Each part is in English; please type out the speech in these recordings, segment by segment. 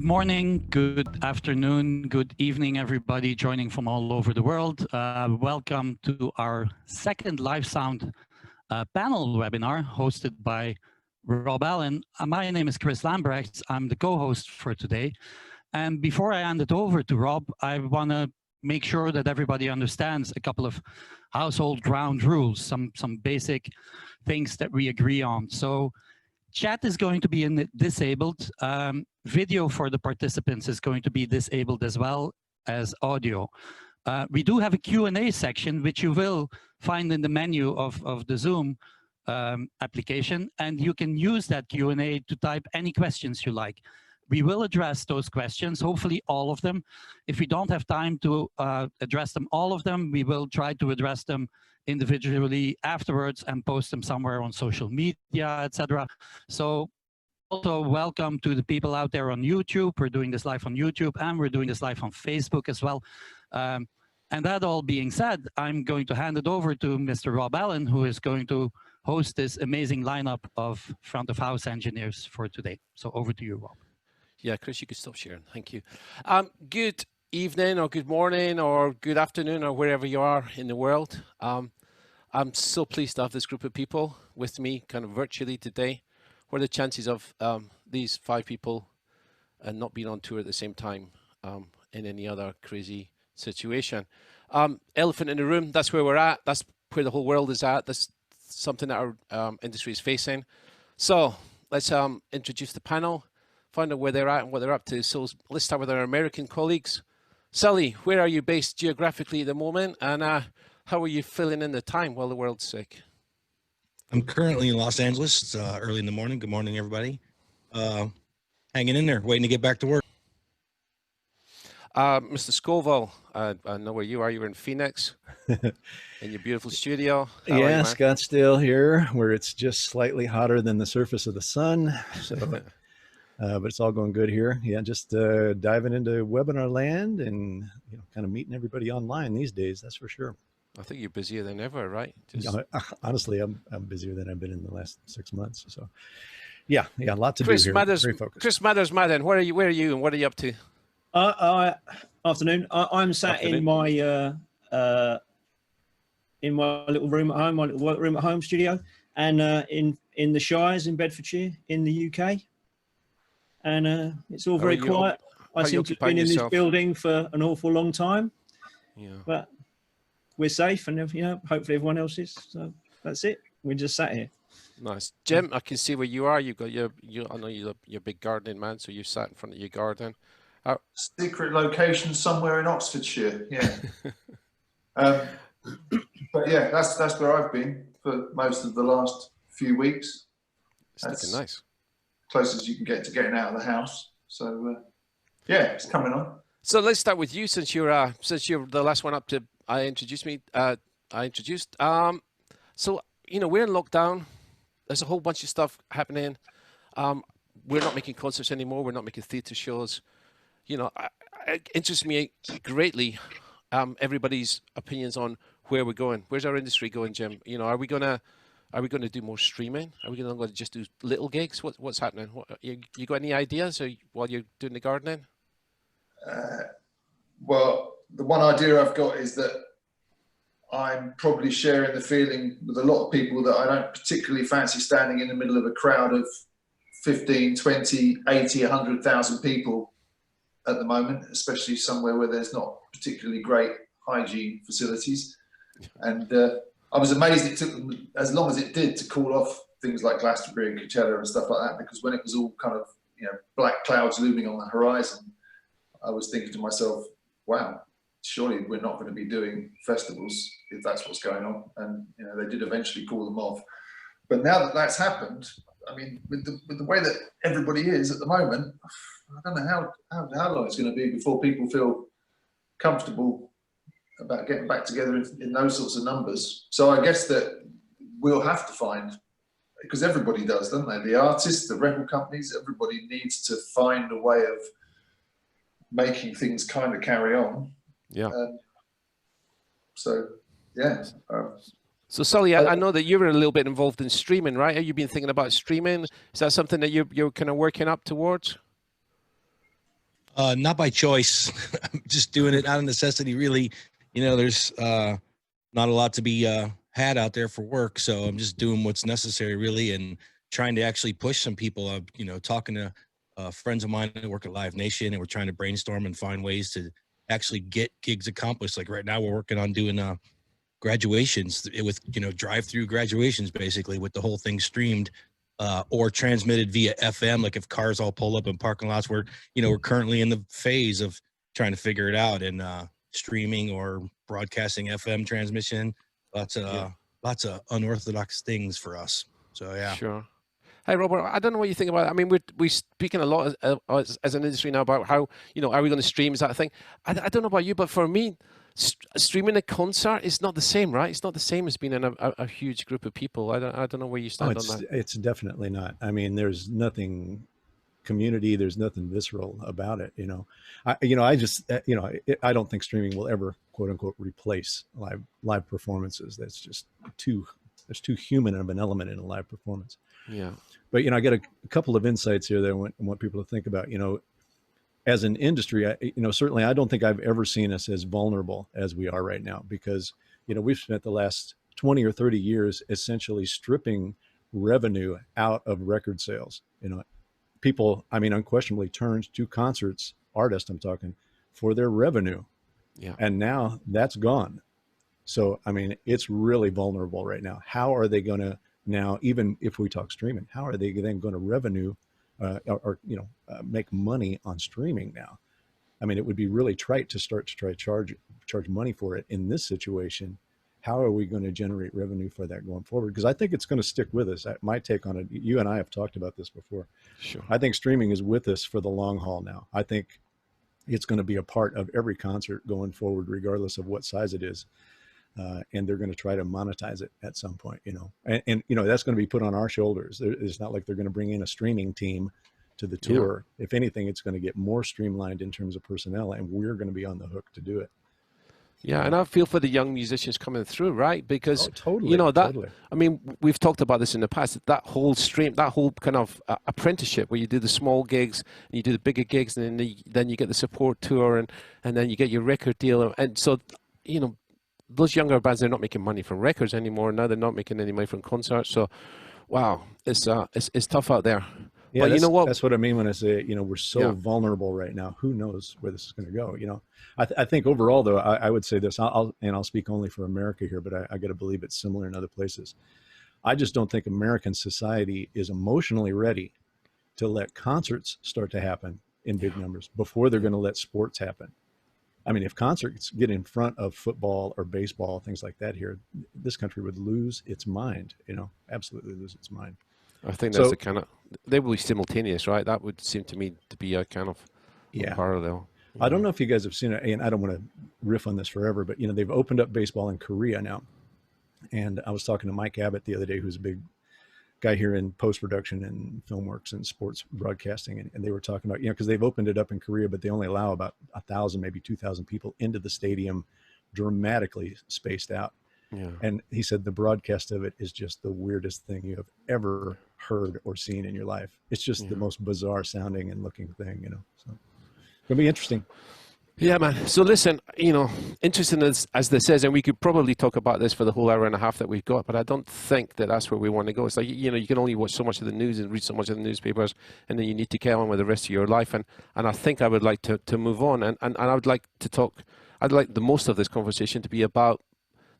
Good morning, good afternoon, good evening, everybody joining from all over the world. Welcome to our second Live Sound panel webinar hosted by Robb Allan. My name is Chris Lambrecht. I'm the co-host for today. And before I hand it over to Robb, I want to make sure that everybody understands a couple of household ground rules, some basic things that we agree on. So chat is going to be disabled. Video for the participants is going to be disabled as well as audio. We do have a Q&A section, which you will find in the menu of the Zoom application, and you can use that Q&A to type any questions you like. We will address those questions, hopefully all of them. If we don't have time to address them, all of them, we will try to address them individually afterwards and post them somewhere on social media, etc. So also welcome to the people out there on YouTube. We're doing this live on YouTube and we're doing this live on Facebook as well. And that all being said, I'm going to hand it over to Mr. Robb Allan, who is going to host this amazing lineup of front of house engineers for today. So over to you, Robb. Yeah, Chris, you could stop sharing. Thank you. Good evening or good morning or good afternoon or wherever you are in the world. I'm so pleased to have this group of people with me kind of virtually today. What are the chances of these 5 people not being on tour at the same time in any other crazy situation? Elephant in the room, that's where we're at. That's where the whole world is at. That's something that our industry is facing. So let's introduce the panel, find out where they're at and what they're up to. So let's start with our American colleagues. Sully, where are you based geographically at the moment? And how are you filling in the time while the world's sick? I'm currently in Los Angeles. It's early in the morning. Good morning, everybody. Hanging in there, waiting to get back to work. Mr. Scovill, I know where you are. You're in Phoenix, in your beautiful studio. Yeah, Scottsdale here, where it's just slightly hotter than the surface of the sun. So, but it's all going good here. Yeah, just diving into webinar land and kind of meeting everybody online these days. That's for sure. I think you're busier than ever, right? Honestly, I'm busier than I've been in the last 6 months. So, yeah, a lot to do here. Very focused. Chris Mathers, Madden, where are you and what are you up to? Afternoon. I'm sat in my little room at home, my little work room at home studio, and in the Shires in Bedfordshire in the UK. And it's all very quiet. I seem to have been in this building for an awful long time. Yeah. But we're safe, and hopefully everyone else is. So that's it. We're just sat here. Nice, Jim. I can see where you are. You've got I know you're a big gardening man, so you sat in front of your garden. Secret location somewhere in Oxfordshire. Yeah. But yeah, that's where I've been for most of the last few weeks. That's nice. Close as you can get to getting out of the house. So yeah, it's coming on. So let's start with you, since you're the last one up to. I introduced. So we're in lockdown. There's a whole bunch of stuff happening. We're not making concerts anymore. We're not making theatre shows. It interests me greatly. Everybody's opinions on where we're going. Where's our industry going, Jim? Are we gonna do more streaming? Are we gonna just do little gigs? What's happening? You got any ideas while you're doing the gardening? Well, the one idea I've got is that I'm probably sharing the feeling with a lot of people that I don't particularly fancy standing in the middle of a crowd of 15, 20, 80, 100,000 people at the moment, especially somewhere where there's not particularly great hygiene facilities. And I was amazed it took them as long as it did to call off things like Glastonbury and Coachella and stuff like that, because when it was all kind of black clouds looming on the horizon, I was thinking to myself, wow, surely we're not going to be doing festivals if that's what's going on. And they did eventually call them off. But now that that's happened, I mean, with the way that everybody is at the moment, I don't know how long it's going to be before people feel comfortable about getting back together in those sorts of numbers. So I guess that we'll have to find, because everybody does, don't they? The artists, the record companies, everybody needs to find a way of making things kind of carry on. Yeah. So, yeah. So, Sully, I know that you were a little bit involved in streaming, right? Have you been thinking about streaming? Is that something that you're kind of working up towards? Not by choice. I'm just doing it out of necessity, really. You know, there's not a lot to be had out there for work. So I'm just doing what's necessary, really, and trying to actually push some people. You know, talking to friends of mine that work at Live Nation, and we're trying to brainstorm and find ways to actually get gigs accomplished. Like right now, we're working on doing graduations with, you know, drive-through graduations, basically, with the whole thing streamed or transmitted via FM. Like if cars all pull up in parking lots, we're currently in the phase of trying to figure it out, and streaming or broadcasting FM transmission. Lots of unorthodox things for us. So yeah. Sure. Hey, Robert, I don't know what you think about it. I mean, we're speaking a lot as an industry now about how, you know, are we going to stream? Is that a thing? I don't know about you, but for me, streaming a concert is not the same, right? It's not the same as being in a huge group of people. I don't know where you stand on that. It's definitely not. I mean, there's nothing community. There's nothing visceral about it. You know, I don't think streaming will ever, quote unquote, replace live performances. That's just there's too human of an element in a live performance. Yeah. But, you know, I got a couple of insights here that I want people to think about. You know, as an industry, certainly I don't think I've ever seen us as vulnerable as we are right now, because, you know, we've spent the last 20 or 30 years essentially stripping revenue out of record sales. You know, people, I mean, unquestionably turned to concerts, artists I'm talking, for their revenue. Yeah. And now that's gone. So, I mean, it's really vulnerable right now. How are they going to now, even if we talk streaming, how are they then going to revenue make money on streaming now? I mean, it would be really trite to start to try charge money for it in this situation. How are we going to generate revenue for that going forward? Because I think it's going to stick with us. My take on it, you and I have talked about this before. Sure. I think streaming is with us for the long haul now. I think it's going to be a part of every concert going forward, regardless of what size it is. And they're going to try to monetize it at some point, you know, and you know, that's going to be put on our shoulders. It's not like they're going to bring in a streaming team to the tour. Yeah. If anything, it's going to get more streamlined in terms of personnel, and we're going to be on the hook to do it. Yeah, and I feel for the young musicians coming through, right? Because, totally, you know, that, totally. I mean, we've talked about this in the past, that whole kind of apprenticeship where you do the small gigs and you do the bigger gigs, and then you get the support tour, and then you get your record deal. And so, you know, those younger bands, they're not making money from records anymore. Now they're not making any money from concerts. So, wow, it's tough out there. Yeah, but you know what? That's what I mean when I say, you know, we're so vulnerable right now. Who knows where this is going to go? You know, I think overall, though, I would say this. I'll speak only for America here, but I got to believe it's similar in other places. I just don't think American society is emotionally ready to let concerts start to happen in big numbers before they're going to let sports happen. I mean, if concerts get in front of football or baseball, things like that here, this country would lose its mind, you know, absolutely lose its mind. I think that's the kind of, they will be simultaneous, right? That would seem to me to be a kind of parallel. I don't know if you guys have seen it, and I don't want to riff on this forever, but, you know, they've opened up baseball in Korea now. And I was talking to Mike Abbott the other day, who's a big guy here in post-production and film works and sports broadcasting. And they were talking about, you know, because they've opened it up in Korea, but they only allow about 1,000, maybe 2,000 people into the stadium, dramatically spaced out. Yeah. And he said the broadcast of it is just the weirdest thing you have ever heard or seen in your life. It's just the most bizarre sounding and looking thing, you know. So it'll be interesting. Yeah, man. So listen, you know, interesting as this is, and we could probably talk about this for the whole hour and a half that we've got, but I don't think that that's where we want to go. It's like, you know, you can only watch so much of the news and read so much of the newspapers, and then you need to get on with the rest of your life. And I think I would like to move on, and I would like to talk, I'd like the most of this conversation to be about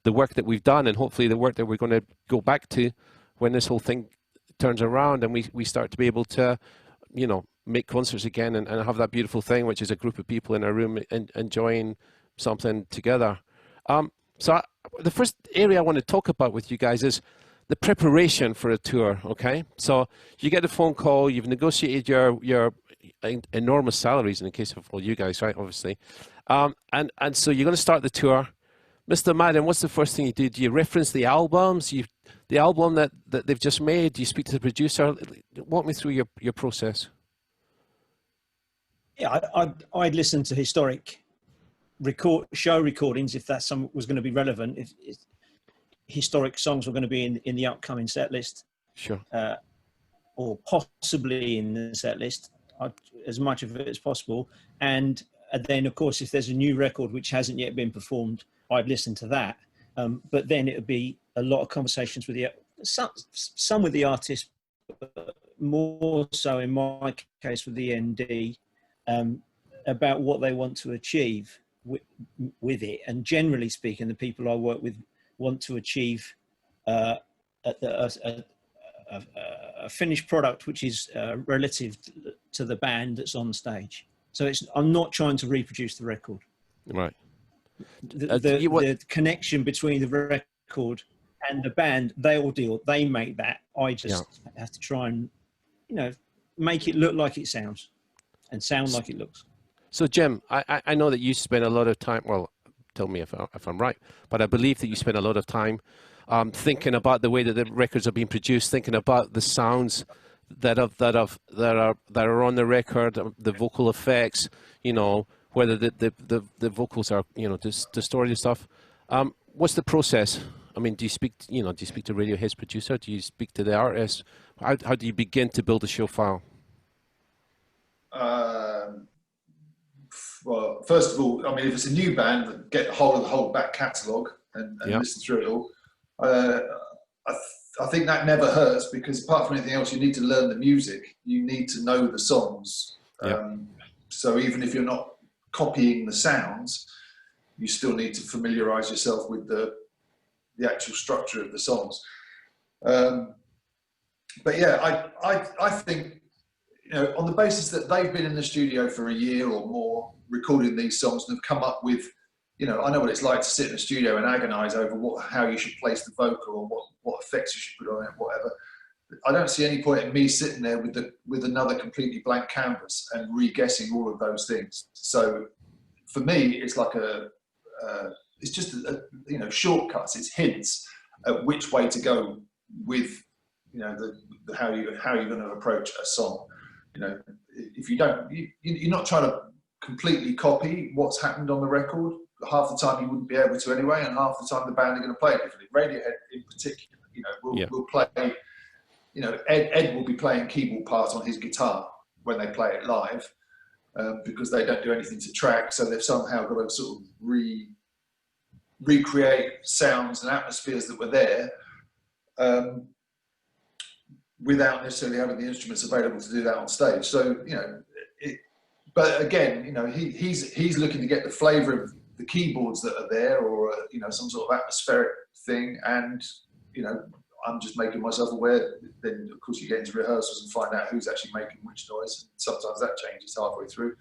the work that we've done, and hopefully the work that we're going to go back to when this whole thing turns around and we start to be able to, you know, make concerts again and have that beautiful thing, which is a group of people in a room enjoying something together. So the first area I want to talk about with you guys is the preparation for a tour, okay? So you get a phone call, you've negotiated your enormous salaries in the case of all you guys, right, obviously. And so you're going to start the tour. Mr. Madden, what's the first thing you do? Do you reference the albums? The album that they've just made? Do you speak to the producer? Walk me through your process. Yeah, I'd listen to historic show recordings if that's something was going to be relevant. If historic songs were going to be in the upcoming set list, sure, or possibly in the set list, as much of it as possible. And then, of course, if there's a new record which hasn't yet been performed, I'd listen to that. But then it would be a lot of conversations with some with the artist, but more so in my case with the ND, about what they want to achieve with it. And generally speaking, the people I work with want to achieve a finished product which is relative to the band that's on stage. So I'm not trying to reproduce the record. Right. The connection between the record and the band, they make that. I just have to try and, make it look like it sounds and sound like it looks. So Jim, I know that you spend a lot of time, well, tell me if I'm right, but I believe that you spend a lot of time thinking about the way that the records are being produced, thinking about the sounds that are on the record, the vocal effects, whether the vocals are, distorted stuff. What's the process? I mean, do you speak to Radiohead's producer? Do you speak to the artist? How do you begin to build a show file? Well, first of all, I mean, if it's a new band, get hold of the whole back catalogue and listen through it all. I think that never hurts, because apart from anything else, you need to learn the music. You need to know the songs. So even if you're not copying the sounds, you still need to familiarise yourself with the actual structure of the songs. But yeah, I think, on the basis that they've been in the studio for a year or more recording these songs and have come up with, I know what it's like to sit in a studio and agonise over how you should place the vocal or what effects you should put on it, whatever. I don't see any point in me sitting there with another completely blank canvas and re-guessing all of those things. So for me, it's like it's just shortcuts. It's hints at which way to go with, how you're going to approach a song. If you don't, you're not trying to completely copy what's happened on the record. Half the time you wouldn't be able to anyway, and half the time the band are going to play it differently. Radiohead in particular, will play, Ed will be playing keyboard parts on his guitar when they play it live, because they don't do anything to track, so they've somehow got to sort of recreate sounds and atmospheres that were there, without necessarily having the instruments available to do that on stage. So, but again, he's looking to get the flavour of the keyboards that are there, or some sort of atmospheric thing, and I'm just making myself aware. Then of course you get into rehearsals and find out who's actually making which noise. Sometimes that changes halfway through.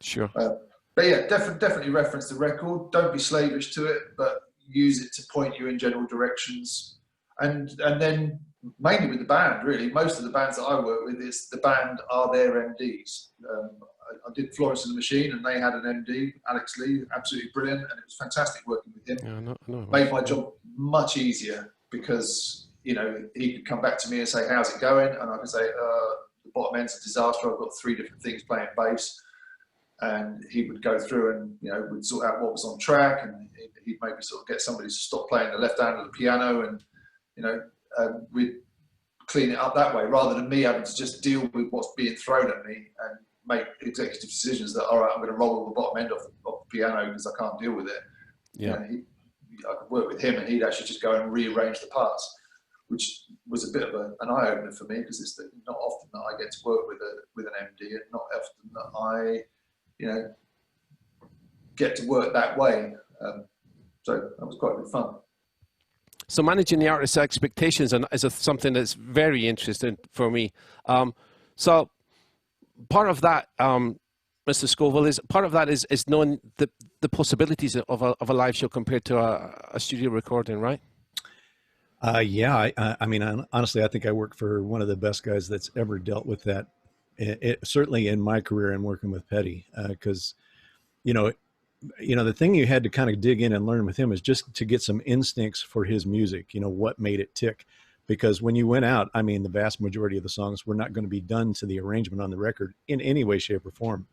Sure. But yeah, definitely reference the record. Don't be slavish to it, but use it to point you in general directions. And then mainly with the band, really. Most of the bands that I work with, the band are their MDs. I did Florence and the Machine, and they had an MD, Alex Lee, absolutely brilliant, and it was fantastic working with him. Yeah, no, made my job much easier, because he could come back to me and say, "How's it going?" And I could say, "The bottom end's a disaster. I've got 3 different things playing bass." And he would go through and would sort out what was on track, and he'd maybe sort of get somebody to stop playing the left hand of the piano, and we'd clean it up that way, rather than me having to just deal with what's being thrown at me and make executive decisions that, all right, I'm going to roll the bottom end off the piano because I can't deal with it. I could work with him, and he'd actually just go and rearrange the parts, which was a bit of an eye-opener for me, because it's not often that I get to work with an MD, and not often that I get to work that way. So that was quite good fun. So managing the artist's expectations is something that's very interesting for me. So part of that, Mr. Scovill, is knowing the possibilities of a live show compared to a studio recording, right? Yeah, I mean, honestly, I think I work for one of the best guys that's ever dealt with that. Certainly in my career and working with Petty, because the thing you had to kind of dig in and learn with him is just to get some instincts for his music, what made it tick. Because when you went out, I mean, the vast majority of the songs were not going to be done to the arrangement on the record in any way, shape, or form.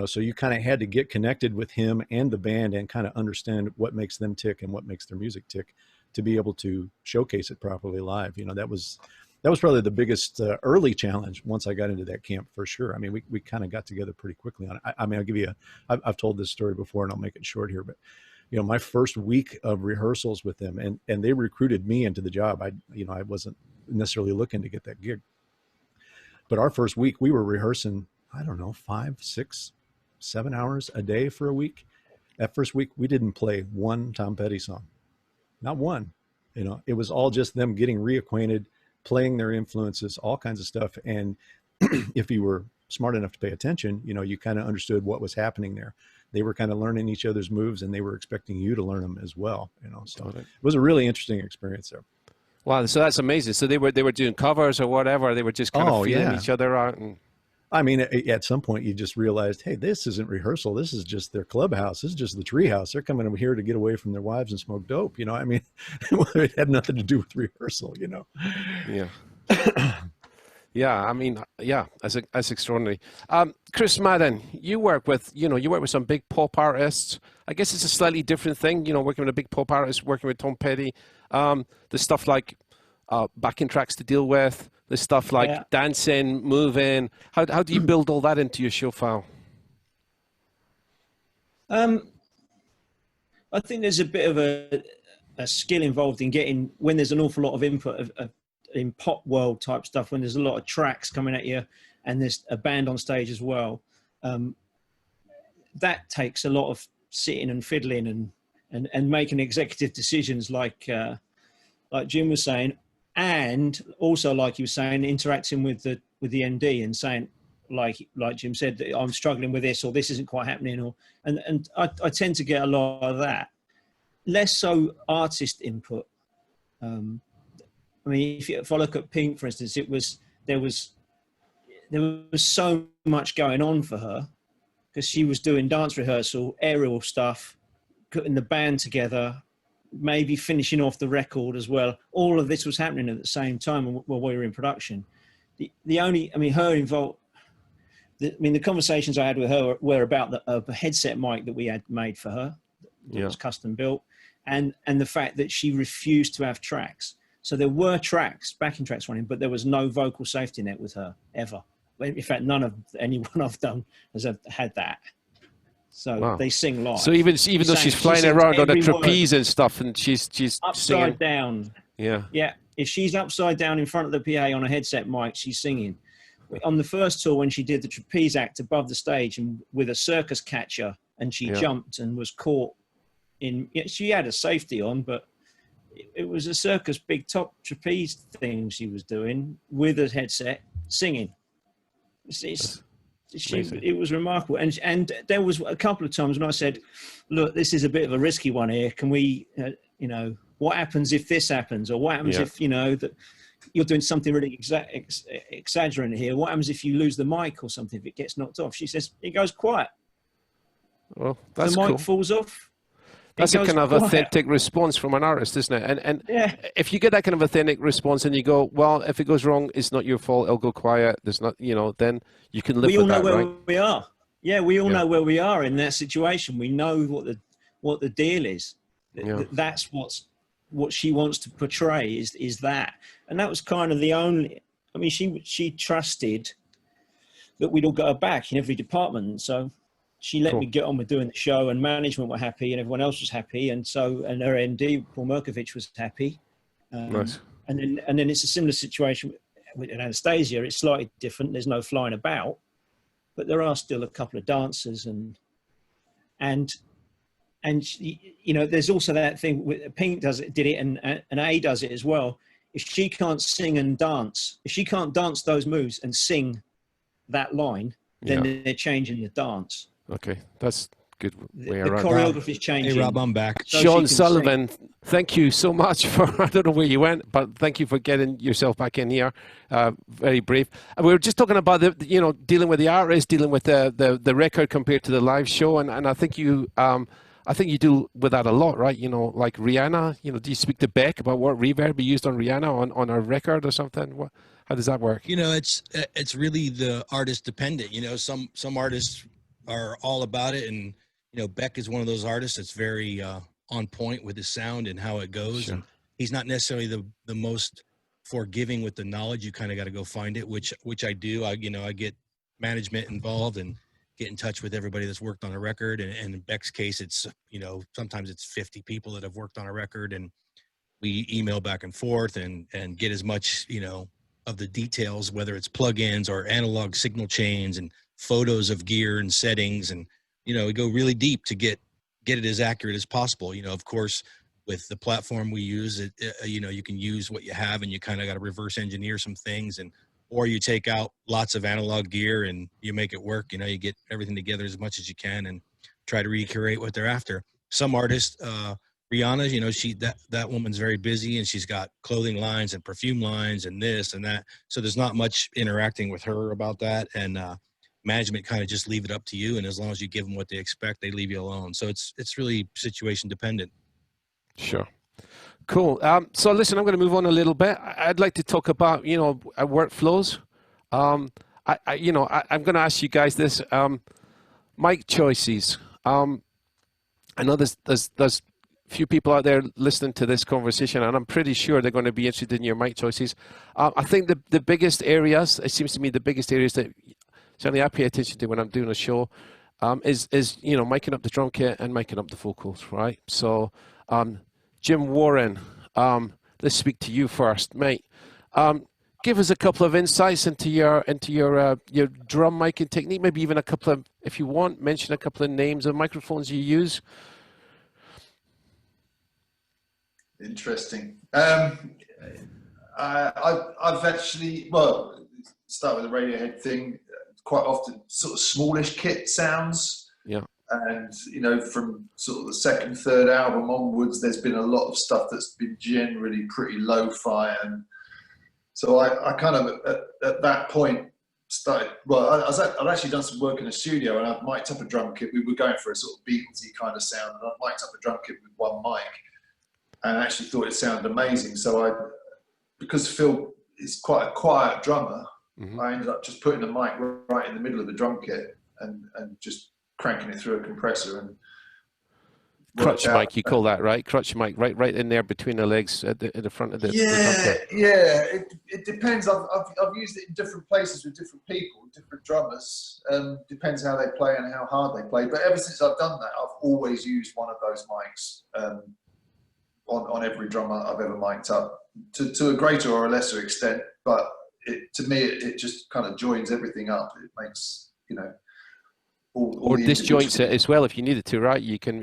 So you kind of had to get connected with him and the band and kind of understand what makes them tick and what makes their music tick to be able to showcase it properly live. That was that was probably the biggest early challenge once I got into that camp, for sure. I mean, we kind of got together pretty quickly on it. I mean, I'll give you I've told this story before, and I'll make it short here, but my first week of rehearsals with them, and they recruited me into the job. I wasn't necessarily looking to get that gig, but our first week we were rehearsing, I don't know, 5, 6, 7 hours a day for a week. That first week we didn't play one Tom Petty song, not one. It was all just them getting reacquainted, playing their influences, all kinds of stuff. And if you were smart enough to pay attention, you kind of understood what was happening there. They were kind of learning each other's moves, and they were expecting you to learn them as well. So it was a really interesting experience there. Wow, so that's amazing. So they were doing covers or whatever. They were just kind of feeling each other out. And I mean, at some point you just realized, hey, this isn't rehearsal. This is just their clubhouse. This is just the treehouse. They're coming over here to get away from their wives and smoke dope. I mean, it had nothing to do with rehearsal, Yeah. Yeah. I mean, yeah, that's extraordinary. Chris Madden, you work with some big pop artists. I guess it's a slightly different thing, working with a big pop artist, working with Tom Petty. There's stuff like backing tracks to deal with. There's stuff like dancing, moving. How do you build all that into your show file? I think there's a bit of a skill involved in getting, when there's an awful lot of input in pop world type stuff, when there's a lot of tracks coming at you and there's a band on stage as well. That takes a lot of sitting and fiddling and making executive decisions like Jim was saying. And also, like you were saying, interacting with the MD and saying, like Jim said, that I'm struggling with this, or this isn't quite happening, and I tend to get a lot of that. Less so artist input. I mean, if I look at Pink, for instance, there was so much going on for her because she was doing dance rehearsal, aerial stuff, putting the band together, maybe finishing off the record as well. All of this was happening at the same time while we were in production. Her involved. The conversations I had with her were about the headset mic that we had made for her, that was custom built, and the fact that she refused to have tracks. So there were backing tracks running, but there was no vocal safety net with her ever. In fact, anyone I've done has had that. So they sing live. So even though she's flying around on a trapeze and stuff, and she's upside singing down. Yeah. If she's upside down in front of the PA on a headset mic, she's singing. On the first tour, when she did the trapeze act above the stage and with a circus catcher, and she jumped and was caught in. She had a safety on, but it was a circus big top trapeze thing she was doing with a headset singing. It was remarkable, and there was a couple of times when I said, "Look, this is a bit of a risky one here. Can we, what happens if this happens, or what happens if that you're doing something really exaggerating here? What happens if you lose the mic or something? If it gets knocked off?" She says, "It goes quiet. Well, that's the mic cool. falls off." That's a kind of authentic response from an artist, isn't it? And if you get that kind of authentic response and you go, well, if it goes wrong, it's not your fault. It'll go quiet. There's not, then you can live with that, right? We all know where we are. Yeah, we all know where we are in that situation. We know what the deal is. Yeah. That's what she wants to portray is that. And that was kind of the only. I mean, she trusted that we'd all got her back in every department. So she let me get on with doing the show, and management were happy, and everyone else was happy, and her MD, Paul Merkovich, was happy. Nice. And then it's a similar situation with Anastacia. It's slightly different. There's no flying about, but there are still a couple of dancers, and there's also that thing with Pink did it, and A does it as well. If she can't sing and dance, if she can't dance those moves and sing that line, then they're changing the dance. Okay, that's good. The choreography is changing. Hey, Rob, I'm back. So Sean Sullivan, thank you so much for, I don't know where you went, but thank you for getting yourself back in here. Very brave. And we were just talking about dealing with the artist, dealing with the record compared to the live show, and I think you do with that a lot, right? Like Rihanna. Do you speak to Beck about what reverb you used on Rihanna on a record or something? How does that work? It's really the artist dependent. Some artists are all about it, and Beck is one of those artists that's very on point with his sound and how it goes. Sure. And he's not necessarily the most forgiving with the knowledge. You kind of got to go find it, which I do. I get management involved and get in touch with everybody that's worked on a record. And in Beck's case, it's, sometimes it's 50 people that have worked on a record, and we email back and forth and get as much, of the details, whether it's plugins or analog signal chains and photos of gear and settings. And, we go really deep to get it as accurate as possible. Of course, with the platform we use, you can use what you have, and you kind of got to reverse engineer some things, or you take out lots of analog gear and you make it work. You get everything together as much as you can and try to recreate what they're after. Some artists, Rihanna, that woman's very busy, and she's got clothing lines and perfume lines and this and that. So there's not much interacting with her about that. And management kind of just leave it up to you. And as long as you give them what they expect, they leave you alone. So it's really situation dependent. Sure. Cool. So listen, I'm going to move on a little bit. I'd like to talk about, workflows. I'm going to ask you guys this. Mic choices. I know there's few people out there listening to this conversation, and I'm pretty sure they're going to be interested in your mic choices. I think the biggest areas, it seems to me the biggest areas that certainly I pay attention to when I'm doing a show is miking up the drum kit and miking up the vocals, right? So Jim Warren, let's speak to you first, mate. Give us a couple of insights into your drum miking technique. Maybe even a couple of, if you want, mention a couple of names of microphones you use. Interesting. I've actually, start with the Radiohead thing. Quite often, sort of smallish kit sounds. Yeah. And from sort of the second, third album onwards, there's been a lot of stuff that's been generally pretty lo-fi, and so I kind of at that point started. Well, I've actually done some work in a studio, and I've mic'd up a drum kit. We were going for a sort of Beatlesy kind of sound, and I mic'd up a drum kit with one mic, and I actually thought it sounded amazing. So because Phil is quite a quiet drummer, I ended up just putting the mic right in the middle of the drum kit and just cranking it through a compressor and crutch mic, you call that, right? Crutch mic, right in there between the legs at the front of the drum kit. It depends. I've used it in different places with different people, different drummers. Depends how they play and how hard they play. But ever since I've done that, I've always used one of those mics on every drummer I've ever mic'd up, to a greater or a lesser extent. But to me, it just kind of joins everything up. It makes or disjoints it as well if you needed to, right? You can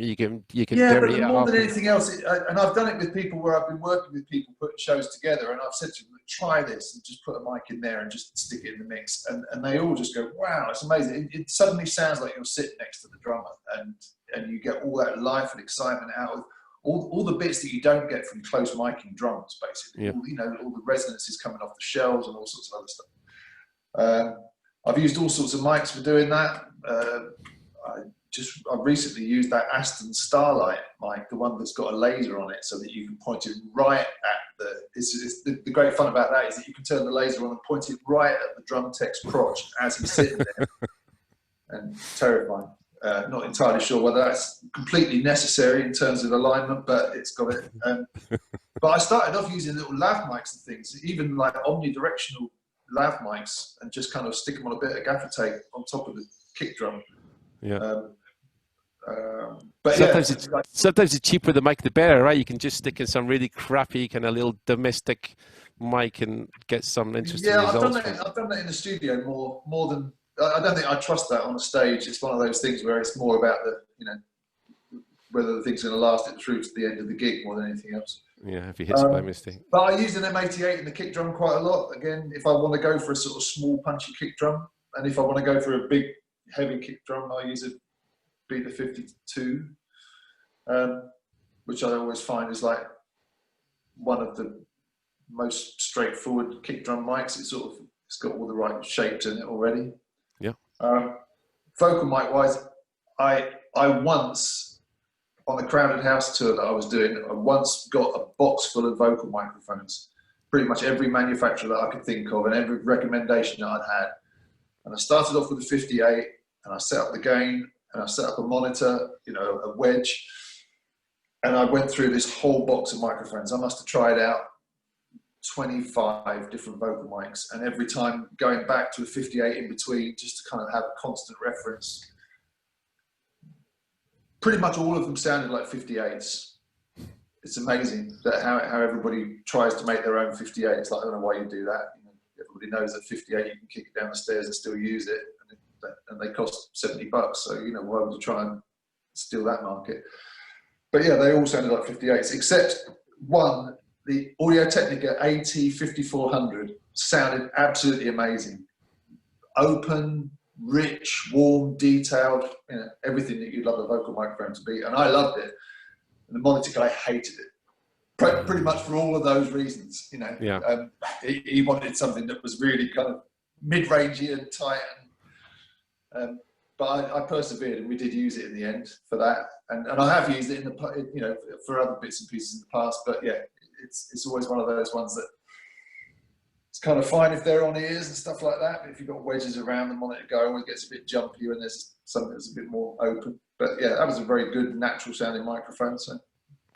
yeah, but more than anything else, and I've done it with people where I've been working with people putting shows together, and I've said to them, try this and just put a mic in there and just stick it in the mix, and they all just go, wow, it's amazing. It suddenly sounds like you're sitting next to the drummer, and you get all that life and excitement out of all the bits that you don't get from close miking drums, basically. Yeah. All the resonances coming off the shells and all sorts of other stuff. I've used all sorts of mics for doing that. I recently used that Aston Starlight mic, the one that's got a laser on it, so that you can point it right at the great fun about that is that you can turn the laser on and point it right at the drum tech's crotch as he's sitting there. And terrifying. Not entirely sure whether that's completely necessary in terms of alignment, but it's got it. But I started off using little lav mics and things, even like omnidirectional lav mics, and just kind of stick them on a bit of gaffer tape on top of the kick drum. Yeah. But sometimes it's cheaper the mic the better, right? You can just stick in some really crappy kind of little domestic mic and get some interesting results. I've done that in the studio more than. I don't think I trust that on a stage. It's one of those things where it's more about whether the thing's going to last it through to the end of the gig more than anything else. Yeah, if you hit it by mistake. But I use an M88 in the kick drum quite a lot. Again, if I want to go for a sort of small punchy kick drum, and if I want to go for a big heavy kick drum, I use a Beta 52, which I always find is like one of the most straightforward kick drum mics. It's got all the right shapes in it already. Yeah. Vocal mic wise, I once, on the Crowded House tour that I was doing, I once got a box full of vocal microphones, pretty much every manufacturer that I could think of and every recommendation that I'd had. And I started off with a 58, and I set up the gain, and I set up a monitor, a wedge, and I went through this whole box of microphones. I must have tried out 25 different vocal mics, and every time going back to a 58 in between, just to kind of have a constant reference. Pretty much all of them sounded like 58s. It's amazing that how everybody tries to make their own 58s. Like, I don't know why you do that. You know, everybody knows that 58, you can kick it down the stairs and still use it, and they cost $70. So, you know, why would you try and steal that market? But yeah, they all sounded like 58s, except one, the Audio-Technica AT5400 sounded absolutely amazing. Open, rich, warm, detailed, you know, everything that you'd love a vocal microphone to be, and I loved it. And the monitor guy hated it, pretty much for all of those reasons. You know, yeah. He wanted something that was really kind of mid-rangey and tight. But I persevered, and we did use it in the end for that. And I have used it in the, you know, for other bits and pieces in the past. But yeah, it's always one of those ones that it's kind of fine if they're on ears and stuff like that. But if you've got wedges around the monitor going, it gets a bit jumpy when there's something that's a bit more open. But yeah, that was a very good, natural sounding microphone. So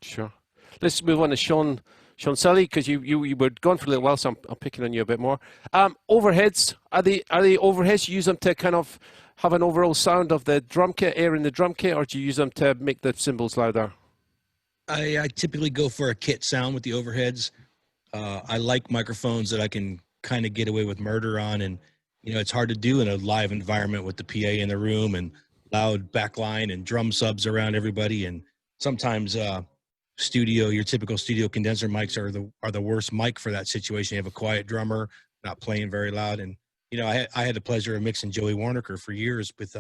sure. Let's move on to Sean Sully, because you were gone for a little while, so I'm picking on you a bit more. Overheads, are they overheads? You use them to kind of have an overall sound of the drum kit, air in the drum kit, or do you use them to make the cymbals louder? I typically go for a kit sound with the overheads. I like microphones that I can kind of get away with murder on, and you know, it's hard to do in a live environment with the PA in the room and loud backline and drum subs around everybody. And sometimes your typical studio condenser mics are the worst mic for that situation. You have a quiet drummer not playing very loud. And you know, I had the pleasure of mixing Joey Warnaker for years with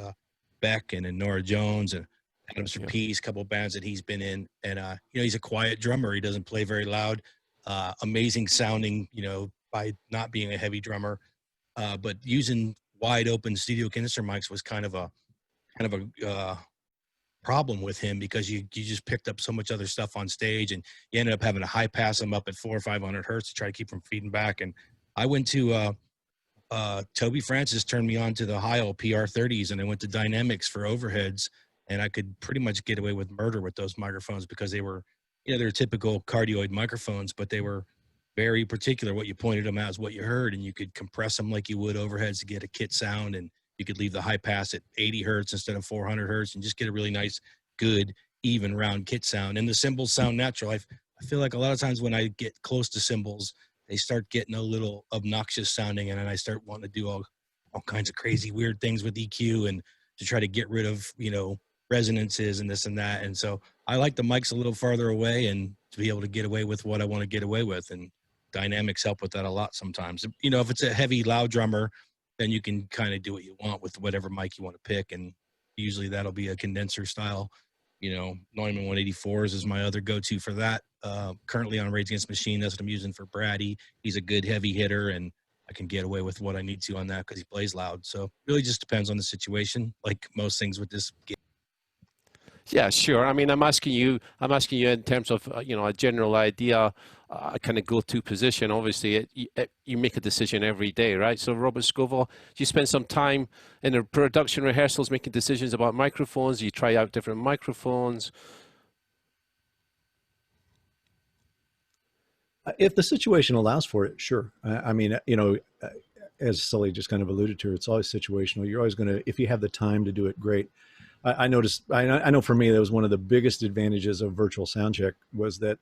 Beck and Nora Jones and Adams for Peace, a couple of bands that he's been in. And you know, he's a quiet drummer. He doesn't play very loud. Amazing sounding, you know, by not being a heavy drummer. But using wide open studio condenser mics was kind of a problem with him, because you just picked up so much other stuff on stage, and you ended up having to high pass them up at 400 or 500 hertz to try to keep from feeding back. And I went to Toby Francis turned me on to the Heil PR30s, and I went to Dynamics for overheads, and I could pretty much get away with murder with those microphones, because they were, you know, they're typical cardioid microphones, but they were very particular. What you pointed them at is what you heard, and you could compress them like you would overheads to get a kit sound, and you could leave the high pass at 80 hertz instead of 400 hertz and just get a really nice, good, even round kit sound. And the cymbals sound natural. I feel like a lot of times when I get close to cymbals, they start getting a little obnoxious sounding, and then I start wanting to do all kinds of crazy, weird things with EQ and to try to get rid of, you know, resonances and this and that. And so I like the mics a little farther away and to be able to get away with what I want to get away with. And Dynamics help with that a lot sometimes. You know, if it's a heavy, loud drummer, then you can kind of do what you want with whatever mic you want to pick. And usually that'll be a condenser style. You know, Neumann 184s is my other go-to for that. Currently on Rage Against the Machine, that's what I'm using for Brady. He's a good heavy hitter, and I can get away with what I need to on that because he plays loud. So really just depends on the situation, like most things with this game. Yeah, sure. I mean, I'm asking you in terms of, you know, a general idea, a kind of go-to position. Obviously, you make a decision every day, right? So, Robert Scovill, do you spend some time in the production rehearsals making decisions about microphones? You try out different microphones? If the situation allows for it, sure. I mean, you know, as Sully just kind of alluded to, it's always situational. You're always going to, if you have the time to do it, great. I noticed, I know for me, that was one of the biggest advantages of virtual Soundcheck, was that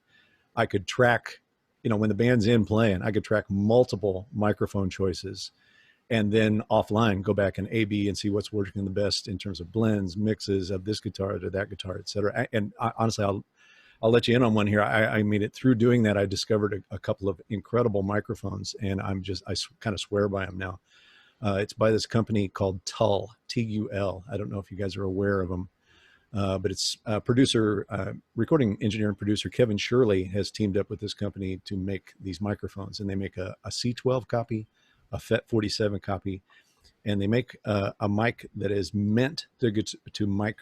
I could track, you know, when the band's in playing, I could track multiple microphone choices, and then offline go back and A/B and see what's working the best in terms of blends, mixes of this guitar to that guitar, et cetera. And honestly, I'll let you in on one here. I mean, through doing that, I discovered a couple of incredible microphones, and I kind of swear by them now. It's by this company called Tull, T-U-L. I don't know if you guys are aware of them, but it's recording engineer and producer Kevin Shirley has teamed up with this company to make these microphones, and they make a C12 copy, a FET 47 copy, and they make a mic that is meant to mic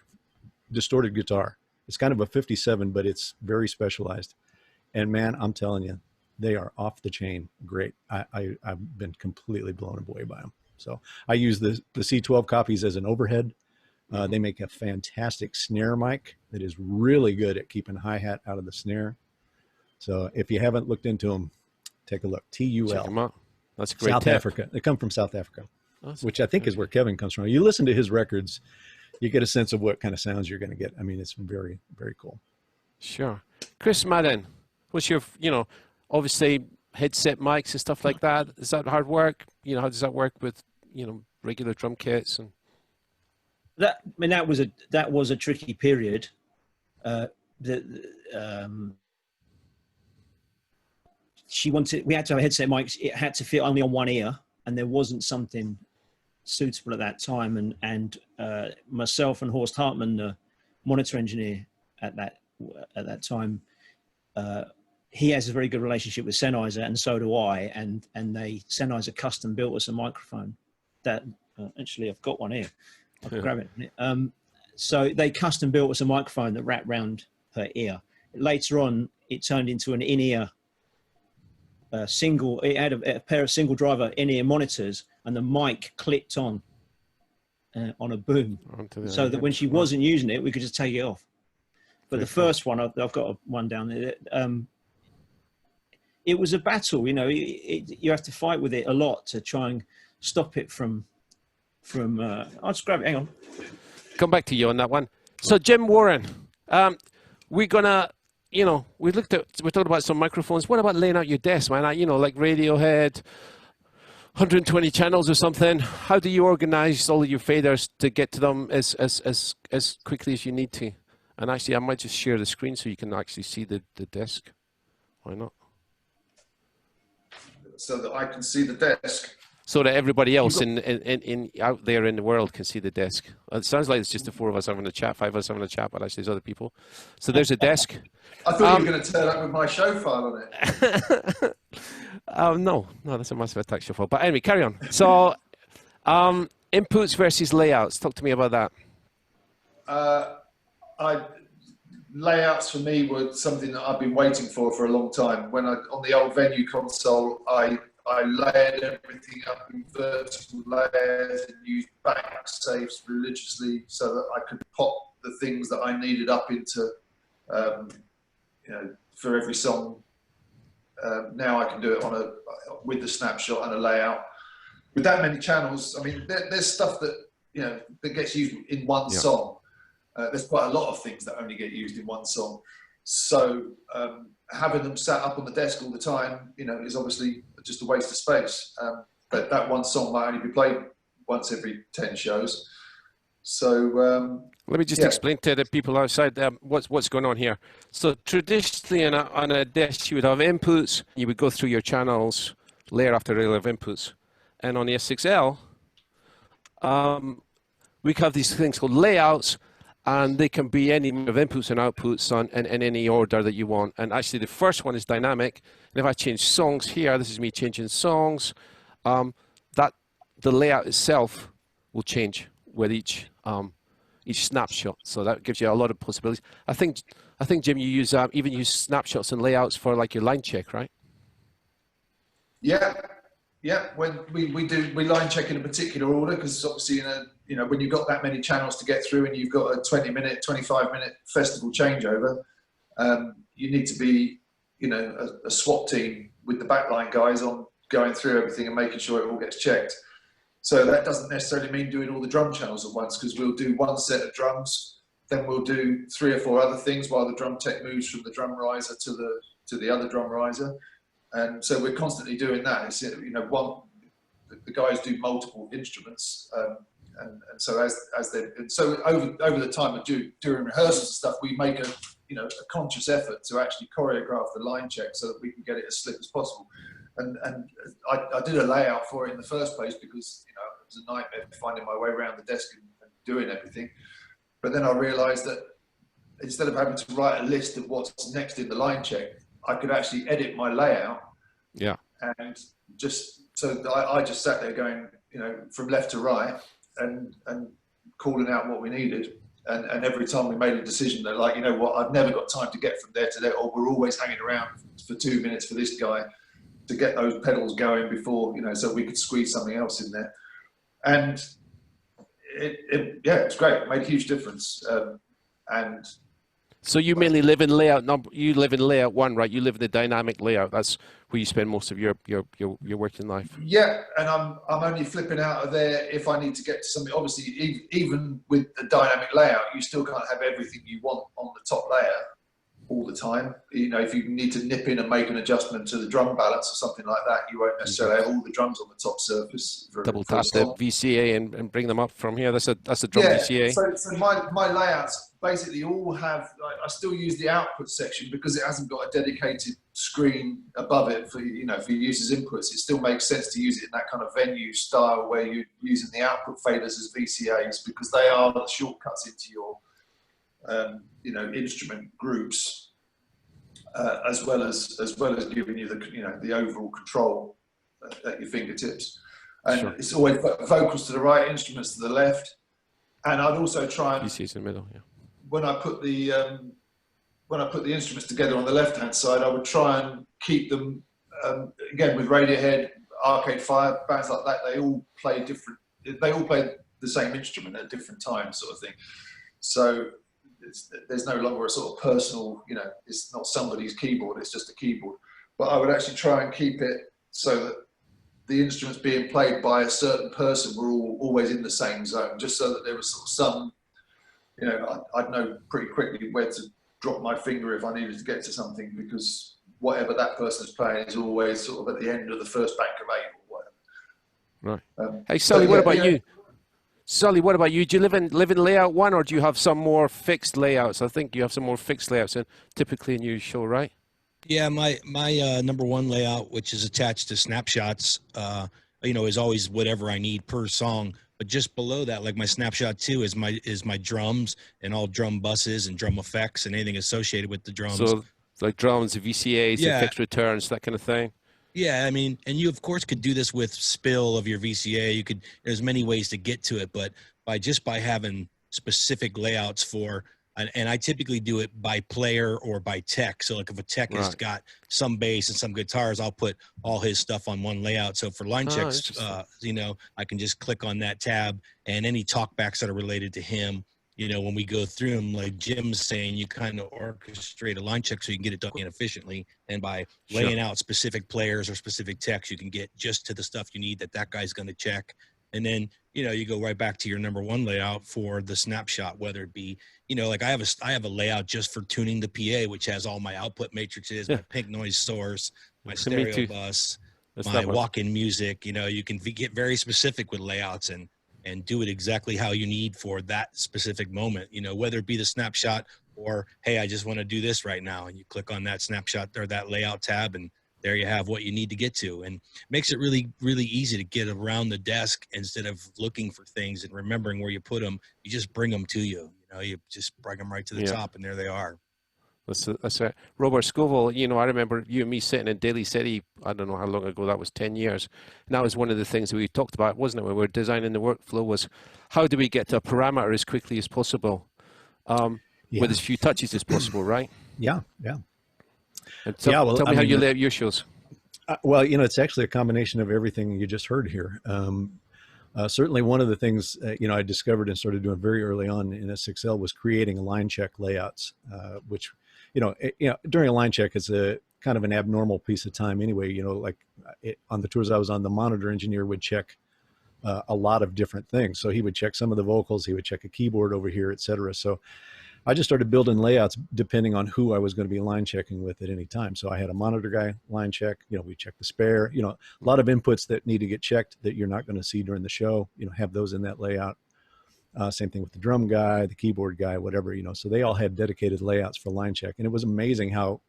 distorted guitar. It's kind of a 57, but it's very specialized. And man, I'm telling you, they are off the chain great. I've been completely blown away by them. So I use the C12 copies as an overhead. They make a fantastic snare mic that is really good at keeping hi-hat out of the snare. So if you haven't looked into them, Take a look. TUL. Check them out. That's a great South tip. Africa. They come from South Africa, Awesome. which I think is where Kevin comes from. You listen to his records, you get a sense of what kind of sounds you're going to get. I mean, it's very, very cool. Sure. Chris Madden, what's your, obviously headset mics and stuff like that? Is that hard work? How does that work with, regular drum kits? And that was a tricky period. We had to have headset mics. It had to fit only on one ear, and there wasn't something suitable at that time. And myself and Horst Hartmann, the monitor engineer at that time, he has a very good relationship with Sennheiser, and so do I. And Sennheiser custom built us a microphone that actually I've got one here. I can grab it. So they custom built us a microphone that wrapped round her ear. Later on, it turned into an in-ear single. It had a pair of single driver in-ear monitors, and the mic clipped on a boom, so that when she wasn't using it, we could just take it off. But the first one, I've got one down there. It was a battle, you have to fight with it a lot to try and stop it from I'll just grab it, hang on. Come back to you on that one. So Jim Warren, we're gonna, we're talking about some microphones. What about laying out your desk, man? Like Radiohead, 120 channels or something. How do you organize all of your faders to get to them as quickly as you need to? And actually, I might just share the screen so you can actually see the desk. Why not? So that I can see the desk. So that everybody else out there in the world can see the desk. It sounds like it's just the four of us having a chat, five of us having a chat, but actually there's other people. So there's a desk. I thought you were going to turn up with my show file on it. No, that's a massive attack show file. But anyway, carry on. So inputs versus layouts. Talk to me about that. Layouts for me were something that I've been waiting for a long time. When on the old venue console, I layered everything up in vertical layers and used backsafes religiously so that I could pop the things that I needed up into, for every song. Now I can do it with the snapshot and a layout. With that many channels, I mean, there's stuff that that gets used in one song. There's quite a lot of things that only get used in one song. So having them sat up on the desk all the time, is obviously just a waste of space. But that one song might only be played once every 10 shows. So let me just explain to the people outside what's going on here. So traditionally on a desk, you would have inputs. You would go through your channels, layer after layer of inputs. And on the S6L, we have these things called layouts, and they can be any of inputs and outputs in any order that you want. And actually, the first one is dynamic. And if I change songs here, this is me changing songs. The layout itself will change with each snapshot. So that gives you a lot of possibilities. I think Jim, you use even use snapshots and layouts for like your line check, right? Yeah. When we line check in a particular order, because obviously when you've got that many channels to get through and you've got a 20-minute, 25-minute festival changeover, you need to be a SWAT team with the backline guys on going through everything and making sure it all gets checked. So that doesn't necessarily mean doing all the drum channels at once, because we'll do one set of drums, then we'll do 3 or 4 other things while the drum tech moves from the drum riser to the other drum riser. And so we're constantly doing that. It's, the guys do multiple instruments, and so over the time of during rehearsals and stuff, we make a conscious effort to actually choreograph the line check so that we can get it as slick as possible. And I did a layout for it in the first place because it was a nightmare finding my way around the desk and doing everything. But then I realised that instead of having to write a list of what's next in the line check, I could actually edit my layout. Yeah. And I just sat there going, from left to right and calling out what we needed. And every time we made a decision that I've never got time to get from there to there, or we're always hanging around for 2 minutes for this guy to get those pedals going before, so we could squeeze something else in there. And it's great. It made a huge difference. And So you mainly live in layout number. You live in layout 1, right? You live in the dynamic layout. That's where you spend most of your working life. Yeah, and I'm only flipping out of there if I need to get to something. Obviously, even with the dynamic layout, you still can't have everything you want on the top layer all the time. You know, if you need to nip in and make an adjustment to the drum balance or something like that, you won't necessarily have all the drums on the top surface. Double tap the VCA and bring them up from here. That's a drum VCA. So my layouts basically all have. I still use the output section because it hasn't got a dedicated screen above it for for users' inputs. It still makes sense to use it in that kind of venue style where you're using the output faders as VCAs because they are the shortcuts into your instrument groups, as well as giving you the overall control at your fingertips. And sure. It's always vocals to the right, instruments to the left. And I'd also try and VCAs in the middle. Yeah. When I put the instruments together on the left-hand side, I would try and keep them again with Radiohead, Arcade Fire, bands like that. They all play different. They all play the same instrument at different times, sort of thing. So there's no longer a sort of personal, it's not somebody's keyboard, it's just a keyboard. But I would actually try and keep it so that the instruments being played by a certain person were always in the same zone, just so that there was sort of some, I'd know pretty quickly where to drop my finger if I needed to get to something, because whatever that person's playing is always sort of at the end of the first bank of 8 or whatever. Right. Hey, Sully, what about you? Sully, what about you? Do you live in layout 1, or do you have some more fixed layouts? I think you have some more fixed layouts typically in your show, right? Yeah, my number 1 layout, which is attached to snapshots, is always whatever I need per song. But just below that, like my snapshot 2 is my drums and all drum buses and drum effects and anything associated with the drums. So like drums, VCAs, and fixed returns, that kind of thing. Yeah, I mean, and you of course could do this with spill of your VCA. There's many ways to get to it, but by having specific layouts for, and I typically do it by player or by tech. So like if a tech has got some bass and some guitars, I'll put all his stuff on one layout. So for line checks, I can just click on that tab and any talkbacks that are related to him. When we go through them, like Jim's saying, you kind of orchestrate a line check so you can get it done efficiently. And by laying out specific players or specific techs, you can get just to the stuff you need that guy's going to check. And then, you go right back to your number 1 layout for the snapshot, whether it be, like I have a layout just for tuning the PA, which has all my output matrices, my pink noise source, my stereo bus, my walk-in music. You can get very specific with layouts and do it exactly how you need for that specific moment, whether it be the snapshot or, hey, I just want to do this right now. And you click on that snapshot or that layout tab, and there you have what you need to get to. And makes it really, really easy to get around the desk instead of looking for things and remembering where you put them. You just bring them to you. You just bring them right to the top, and there they are. That's right. Robert Scovill, I remember you and me sitting in Daly City, I don't know how long ago, that was 10 years. And that was one of the things that we talked about, wasn't it, when we were designing the workflow, was how do we get to a parameter as quickly as possible with as few touches as possible, right? Yeah. And tell me how you lay out your shows. Well, it's actually a combination of everything you just heard here. Certainly one of the things, I discovered and started doing very early on in S6L was creating line check layouts, which, during a line check is a kind of an abnormal piece of time anyway. On the tours I was on, the monitor engineer would check a lot of different things. So he would check some of the vocals, he would check a keyboard over here, etc. So I just started building layouts depending on who I was going to be line checking with at any time. So I had a monitor guy line check, we check the spare, a lot of inputs that need to get checked that you're not going to see during the show, have those in that layout. Same thing with the drum guy, the keyboard guy, whatever, so they all had dedicated layouts for line check. And it was amazing how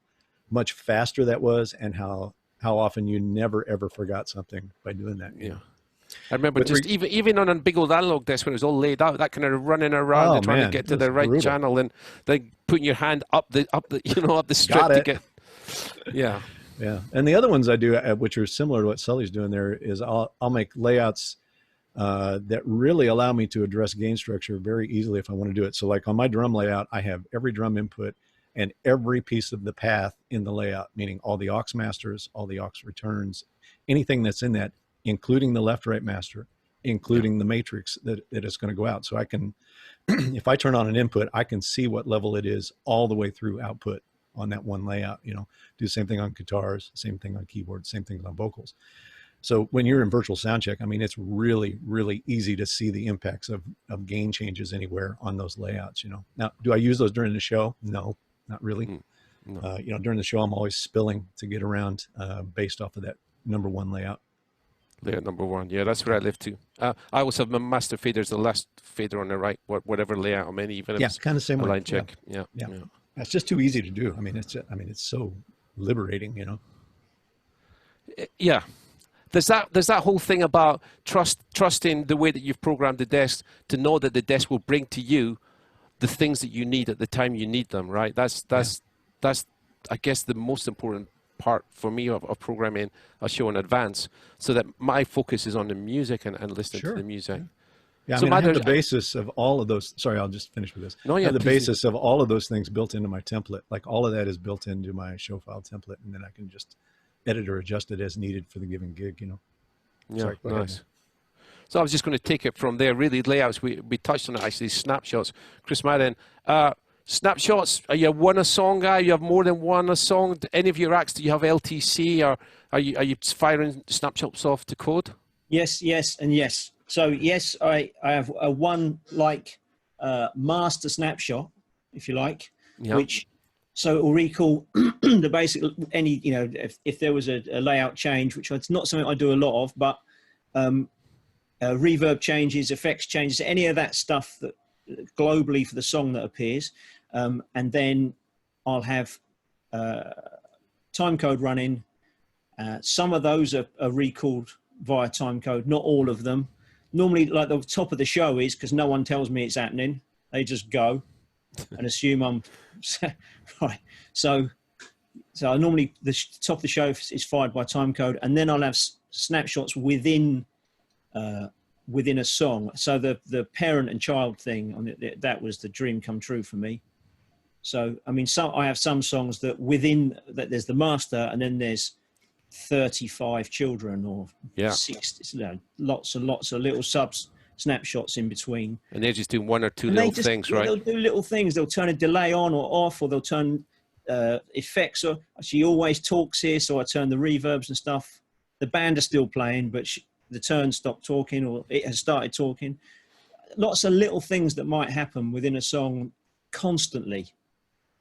much faster that was and how often you never, ever forgot something by doing that. Yeah. I remember even on a big old analog desk when it was all laid out, that kind of running around and trying to get to the right channel and then putting your hand up the strip to get. Yeah. Yeah. And the other ones I do, which are similar to what Sully's doing there, is I'll make layouts that really allow me to address gain structure very easily if I want to do it. So like on my drum layout, I have every drum input and every piece of the path in the layout, meaning all the aux masters, all the aux returns, anything that's in that, including the left-right master, including the matrix that it's going to go out. So I can, if I turn on an input, I can see what level it is all the way through output on that one layout. You know, do the same thing on guitars, same thing on keyboards, same thing on vocals. So when you're in virtual soundcheck, I mean, it's really, really easy to see the impacts of gain changes anywhere on those layouts, you know. Now, do I use those during the show? No, not really. No. You know, during the show, I'm always spilling to get around based off of that number one layout. Layout number one. Yeah, that's where I live too. I always have my master fader as the last fader on the right, whatever layout I'm in, even if it's kind of same a way. line check. Yeah. That's just too easy to do. I mean, it's so liberating, you know. Yeah. There's that whole thing about trusting the way that you've programmed the desk to know that the desk will bring to you the things that you need at the time you need them, right? That's I guess the most important part for me of programming a show in advance, so that my focus is on the music and listening to the music. Yeah, so I have the basis of all of those. Sorry, I'll just finish with this. No, I have the basis of all of those things built into my template. Like all of that is built into my show file template, and then I can just edit or adjust it as needed for the given gig, you know. Yeah, Sorry, nice. So I was just going to take it from there. Really, layouts, we touched on it actually. Snapshots. Chris Madden, snapshots, are you one a song guy? You have more than one a song? Any of your acts, do you have LTC, or are you firing snapshots off to code? Yes, and yes. So yes, I have a one like master snapshot, if you like, which so it will recall the basic any, you know, if there was a layout change, which it's not something I do a lot of, but reverb changes, effects changes, any of that stuff that globally for the song that appears, and then I'll have timecode running. Some of those are recalled via timecode, not all of them. Normally, like the top of the show is, because no one tells me it's happening. They just go and assume I'm right. So normally the top of the show is fired by timecode, and then I'll have snapshots within a song. So the parent and child thing on it, that was the dream come true for me. So I mean, I have some songs that within that there's the master, and then there's 35 children or 60, you know, lots and lots of little snapshots in between. And they're just doing one or two little things, right? They'll do little things. They'll turn a delay on or off, or they'll turn effects. Or she always talks here, so I turn the reverbs and stuff. The band are still playing, but the turn stopped talking, or it has started talking. Lots of little things that might happen within a song constantly.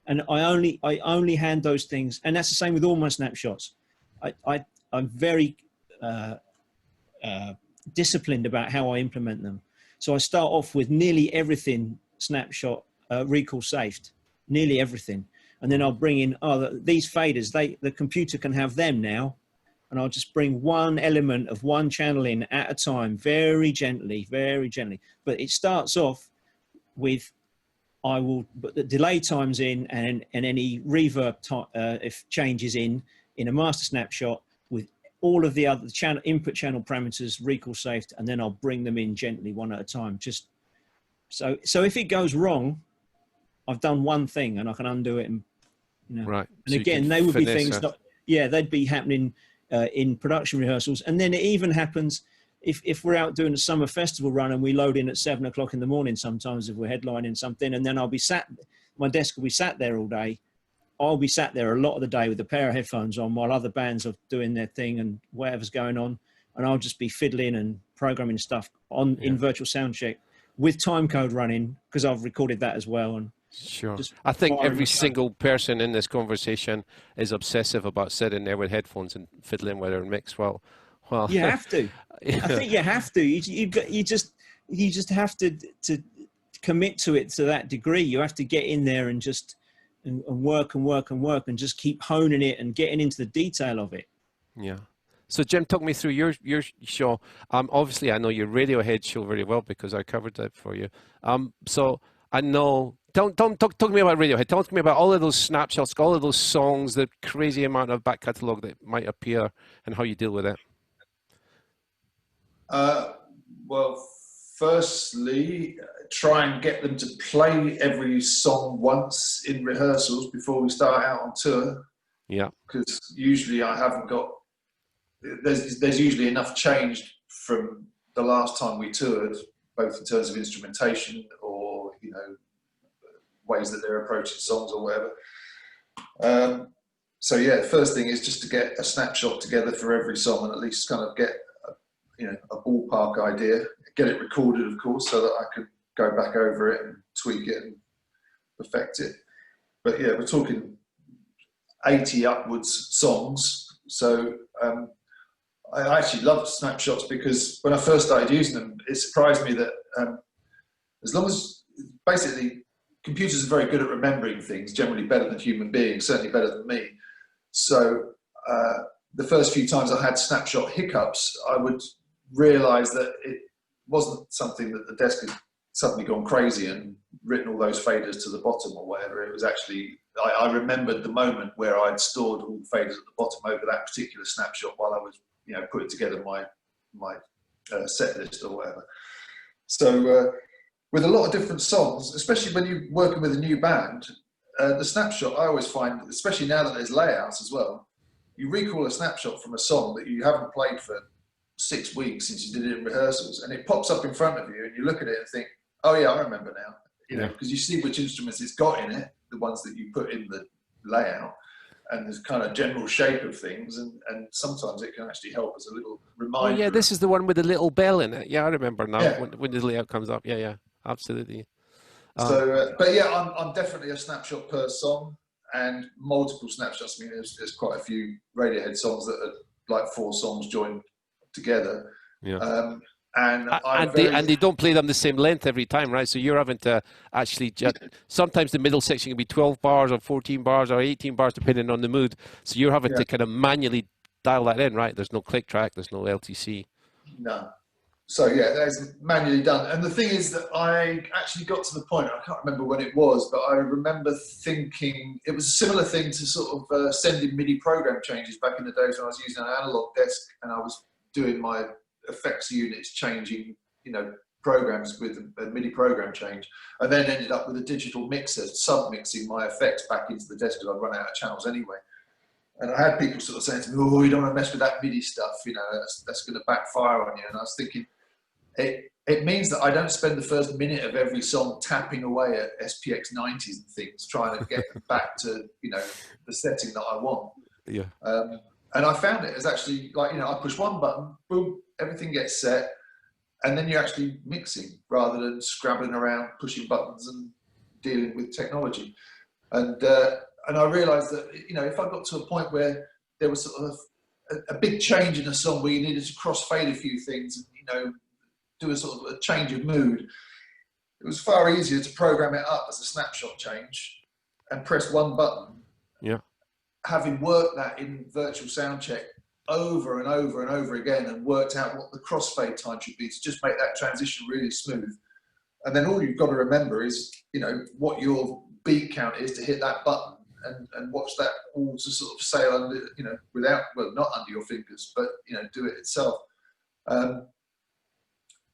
And I only hand those things, and that's the same with all my snapshots. I'm very disciplined about how I implement them. So I start off with nearly everything snapshot recall saved, nearly everything, and then I'll bring in these faders. The computer can have them now, and I'll just bring one element of one channel in at a time, very gently, very gently. But it starts off with I will put the delay times in and any reverb if changes in a master snapshot with all of the other input channel parameters recall saved, and then I'll bring them in gently one at a time. Just so if it goes wrong, I've done one thing and I can undo it, and you know. Right. And so again, they would be things that they'd be happening in production rehearsals, and then it even happens if we're out doing a summer festival run and we load in at 7 o'clock in the morning. Sometimes if we're headlining something, and then I'll be my desk will be sat there all day. I'll be sat there a lot of the day with a pair of headphones on while other bands are doing their thing and whatever's going on. And I'll just be fiddling and programming stuff in virtual soundcheck with timecode running, because I've recorded that as well. And sure. I think every single person in this conversation is obsessive about sitting there with headphones and fiddling with their mix. Well, you have to. I think you have to. You just have to commit to it to that degree. You have to get in there and just and work and just keep honing it and getting into the detail of it. Yeah. So Jim, talk me through your show. Obviously I know your Radiohead show very well because I covered that for you. So I know. Talk to me about Radiohead. Talk to me about all of those snapshots, all of those songs, the crazy amount of back catalogue that might appear, and how you deal with it. Well, firstly, try and get them to play every song once in rehearsals before we start out on tour. Yeah. Because usually I haven't got, there's usually enough changed from the last time we toured, both in terms of instrumentation or, you know, ways that they're approaching songs or whatever. So yeah, the first thing is just to get a snapshot together for every song and at least kind of get a ballpark idea, get it recorded, of course, so that I could go back over it and tweak it and perfect it. But yeah, we're talking 80 upwards songs. So I actually love snapshots because when I first started using them, it surprised me that as long as, basically, computers are very good at remembering things, generally better than human beings, certainly better than me. So the first few times I had snapshot hiccups, I would realize that it wasn't something that the desk had suddenly gone crazy and written all those faders to the bottom or whatever. It was actually, I remembered the moment where I'd stored all the faders at the bottom over that particular snapshot while I was, you know, putting together my set list or whatever. So with a lot of different songs, especially when you're working with a new band, the snapshot, I always find, especially now that there's layouts as well, you recall a snapshot from a song that you haven't played for 6 weeks since you did it in rehearsals, and it pops up in front of you and you look at it and think, oh yeah, I remember now, you know, because you see which instruments it's got in it, the ones that you put in the layout, and there's kind of general shape of things, and sometimes it can actually help as a little reminder. Oh yeah, this is the one with the little bell in it. Yeah, I remember now when the layout comes up. Yeah, absolutely. So, but yeah, I'm definitely a snapshot per song and multiple snapshots. I mean, there's quite a few Radiohead songs that are like 4 songs joined together. Yeah. And they don't play them the same length every time, right? So you're having to actually sometimes the middle section can be 12 bars or 14 bars or 18 bars depending on the mood. So you're having to kind of manually dial that in, right? There's no click track, there's no LTC. No. So yeah, that's manually done. And the thing is that I actually got to the point, I can't remember when it was, but I remember thinking it was a similar thing to sort of sending MIDI program changes back in the days when I was using an analog desk and I was doing my effects units changing, you know, programs with a MIDI program change, and then ended up with a digital mixer sub-mixing my effects back into the desk because I'd run out of channels anyway. And I had people sort of saying to me, oh, you don't want to mess with that MIDI stuff, you know, that's going to backfire on you. And I was thinking, it means that I don't spend the first minute of every song tapping away at SPX 90s and things, trying to get them back to, you know, the setting that I want. Yeah. And I found it as actually like, you know, I push one button, boom, everything gets set, and then you're actually mixing rather than scrabbling around, pushing buttons and dealing with technology. And I realized that, you know, if I got to a point where there was sort of a big change in a song where you needed to crossfade a few things and, you know, do a sort of a change of mood, it was far easier to program it up as a snapshot change and press one button. Yeah. Having worked that in virtual Soundcheck over and over and over again and worked out what the crossfade time should be to just make that transition really smooth. And then all you've got to remember is, you know, what your beat count is to hit that button and watch that all to sort of sail under, you know, without, well, not under your fingers, but, you know, do it itself.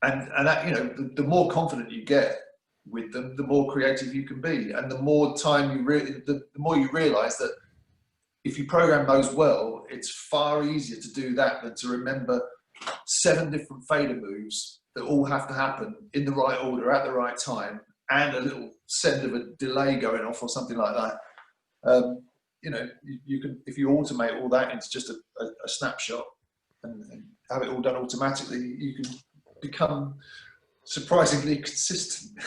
And that, you know, the more confident you get with them, the more creative you can be. And the more time the more you realize that if you program those well, it's far easier to do that than to remember 7 different fader moves that all have to happen in the right order at the right time and a little send of a delay going off or something like that. You know, you can, if you automate all that into just a snapshot and have it all done automatically, you can become surprisingly consistent.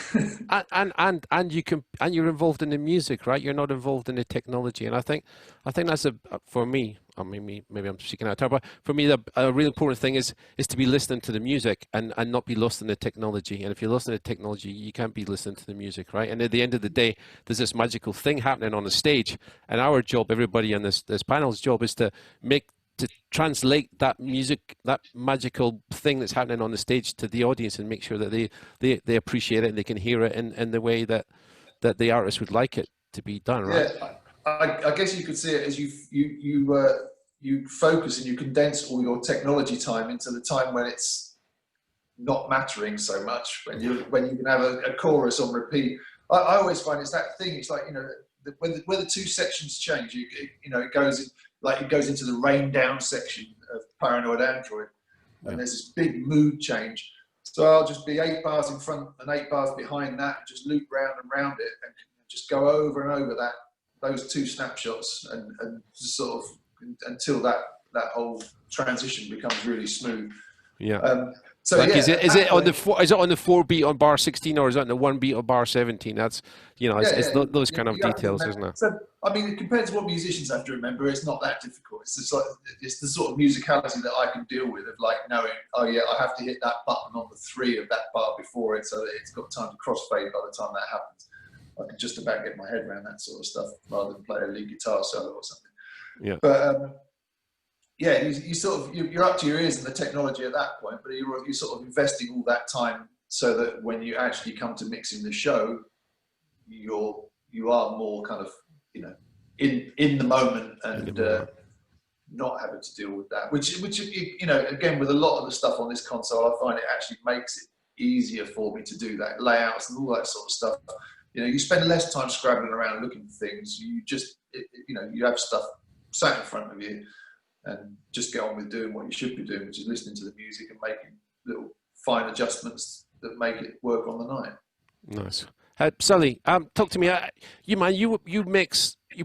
and you can, and you're involved in the music, right? You're not involved in the technology, and I think that's for me. I mean, maybe I'm speaking out of turn, but for me, a really important thing is to be listening to the music and not be lost in the technology. And if you're lost in the technology, you can't be listening to the music, right? And at the end of the day, there's this magical thing happening on the stage, and our job, everybody on this panel's job, is to translate that music, that magical thing that's happening on the stage to the audience and make sure that they appreciate it and they can hear it in the way that the artist would like it to be done, right? Yeah, I guess you could see it as you focus and you condense all your technology time into the time when it's not mattering so much, when you can have a chorus on repeat. I always find it's that thing. It's like, you know, when the 2 sections change, you know, it goes into the rain down section of Paranoid Android, and there's this big mood change. So I'll just be 8 bars in front and 8 bars behind that, and just loop round and round it, and just go over and over those 2 snapshots, and just sort of until that whole transition becomes really smooth. Yeah. So like, yeah, is it on the 4 beat on bar 16, or is it on the 1 beat on bar 17? That's, you know, it's those kind of details, isn't it? So I mean, it depends what musicians have to remember. It's not that difficult. It's just like, it's the sort of musicality that I can deal with, of like knowing, oh yeah, I have to hit that button on the 3 of that bar before it, so that it's got time to crossfade by the time that happens. I can just about get my head around that sort of stuff rather than play a lead guitar solo or something. Yeah. But yeah, you're up to your ears in the technology at that point, but you're sort of investing all that time so that when you actually come to mixing the show, you are more kind of, you know, in the moment, and not having to deal with that. Which you know, again, with a lot of the stuff on this console, I find it actually makes it easier for me to do that, layouts and all that sort of stuff. You know, you spend less time scrabbling around looking for things. You just, you know, you have stuff sat in front of you, and just get on with doing what you should be doing, which is listening to the music and making little fine adjustments that make it work on the night. Nice. Sully, talk to me. You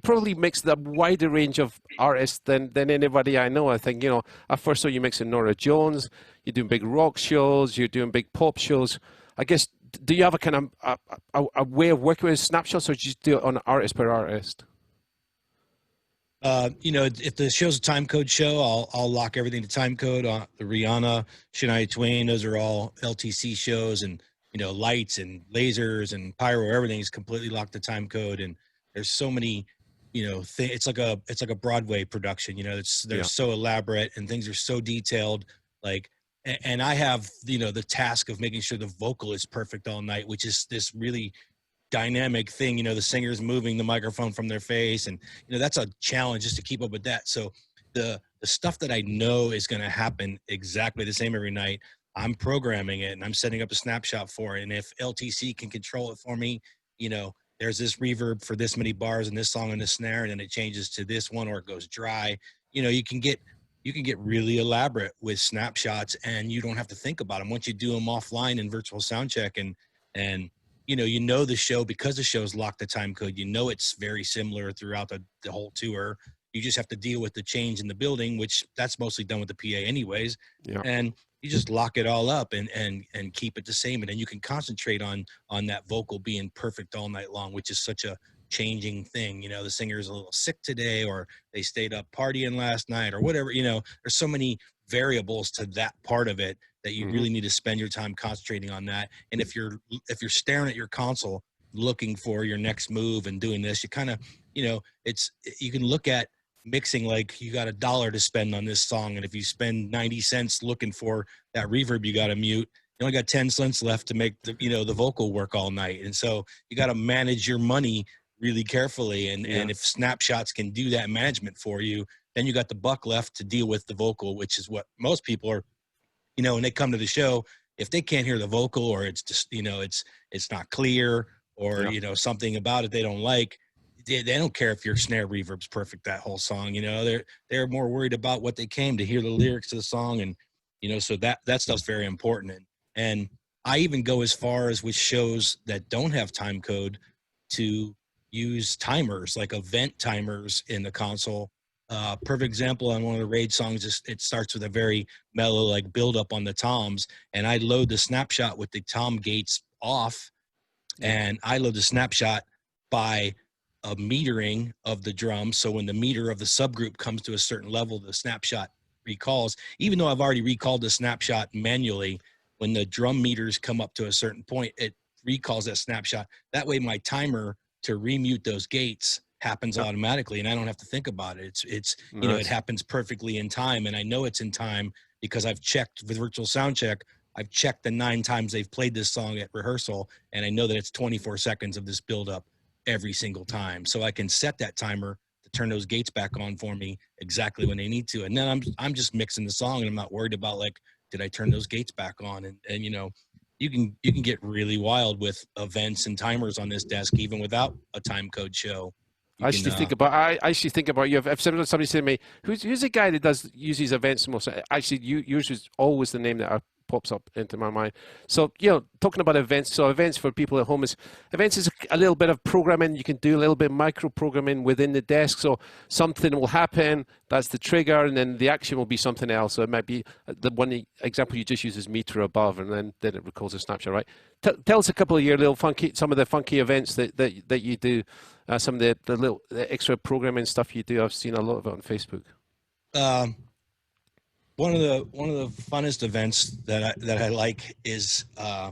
probably mix the wider range of artists than anybody I know. I think, you know, I first saw you mixing Norah Jones. You're doing big rock shows. You're doing big pop shows. I guess, do you have a kind of a way of working with snapshots, or do you just do it on artist per artist? You know, if the show's a time code show, I'll lock everything to time code. The Rihanna, Shania Twain, those are all LTC shows, and, you know, lights and lasers and pyro, everything is completely locked to time code. And there's so many, you know, it's like a Broadway production. You know, they're so elaborate and things are so detailed. Like, and I have, you know, the task of making sure the vocal is perfect all night, which is this really dynamic thing. You know, the singer's moving the microphone from their face, and, you know, that's a challenge just to keep up with that. So the stuff that I know is going to happen exactly the same every night, I'm programming it and I'm setting up a snapshot for it. And if LTC can control it for me, you know, there's this reverb for this many bars in this song and this snare, and then it changes to this one, or it goes dry. You know, you can get really elaborate with snapshots, and you don't have to think about them once you do them offline in virtual Soundcheck. And you know the show, because the show's locked to time code, you know it's very similar throughout the whole tour. You just have to deal with the change in the building, which that's mostly done with the PA anyways. Yeah. And you just lock it all up and keep it the same. And then you can concentrate on that vocal being perfect all night long, which is such a changing thing. You know, the singer's a little sick today, or they stayed up partying last night, or whatever. You know, there's so many variables to that part of it that you really need to spend your time concentrating on that. And if you're staring at your console looking for your next move and doing this, you kind of, you know, you can look at mixing like you got $1 to spend on this song, and if you spend 90 cents looking for that reverb you got to mute, you only got 10 cents left to make the, you know, the vocal work all night. And so you got to manage your money really carefully, and if snapshots can do that management for you, then you got the buck left to deal with the vocal, which is what most people are, you know, when they come to the show, if they can't hear the vocal, or it's just, you know, it's not clear, or you know, something about it they don't like, they don't care if your snare reverb's perfect that whole song. You know, they're more worried about what they came to hear, the lyrics to the song. And, you know, so that stuff's very important. And I even go as far as with shows that don't have time code to use timers, like event timers in the console. Perfect example on one of the Rage songs is it starts with a very mellow, like, build up on the toms, and I load the snapshot with the tom gates off, and I load the snapshot by a metering of the drums. So when the meter of the subgroup comes to a certain level, the snapshot recalls. Even though I've already recalled the snapshot manually, when the drum meters come up to a certain point, it recalls that snapshot. That way my timer to remute those gates happens automatically, and I don't have to think about it. It's you know, it happens perfectly in time, and I know it's in time because I've checked with virtual Soundcheck. I've checked the 9 times they've played this song at rehearsal, and I know that it's 24 seconds of this buildup every single time. So I can set that timer to turn those gates back on for me exactly when they need to, and then I'm just mixing the song, and I'm not worried about, like, did I turn those gates back on? And you know, you can get really wild with events and timers on this desk, even without a time code show. I actually think about you. If somebody said to me, who's the guy that uses events the most? Actually, yours is always the name that pops up into my mind. So, talking about events. So events for people at home is a little bit of programming. You can do a little bit of micro programming within the desk. So something will happen. That's the trigger, and then the action will be something else. So it might be the one example you just use is meter above, and then it records a snapshot, right? Tell us a couple of your some of the funky events that you do. Some of the extra programming stuff you do. I've seen a lot of it on Facebook. One of the funnest events that I like is, I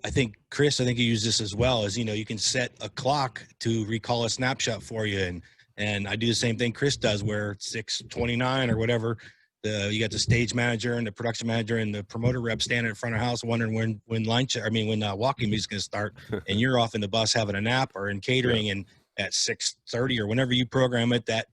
think Chris, you use this as well, is, you can set a clock to recall a snapshot for you. And I do the same thing Chris does, where 6:29 or whatever, you got the stage manager and the production manager and the promoter rep standing in front of the house wondering when walking music's going to start, and you're off in the bus having a nap or in catering, and at 6:30 or whenever you program it, that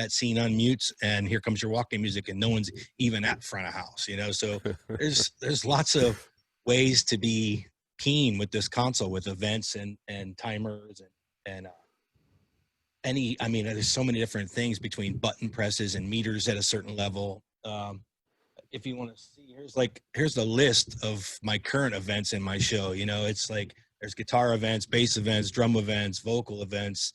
scene unmutes, and here comes your walking music, and no one's even at front of house, So there's lots of ways to be keen with this console, with events and timers and there's so many different things between button presses and meters at a certain level. If you want to see, here's the list of my current events in my show. It's like, there's guitar events, bass events, drum events, vocal events,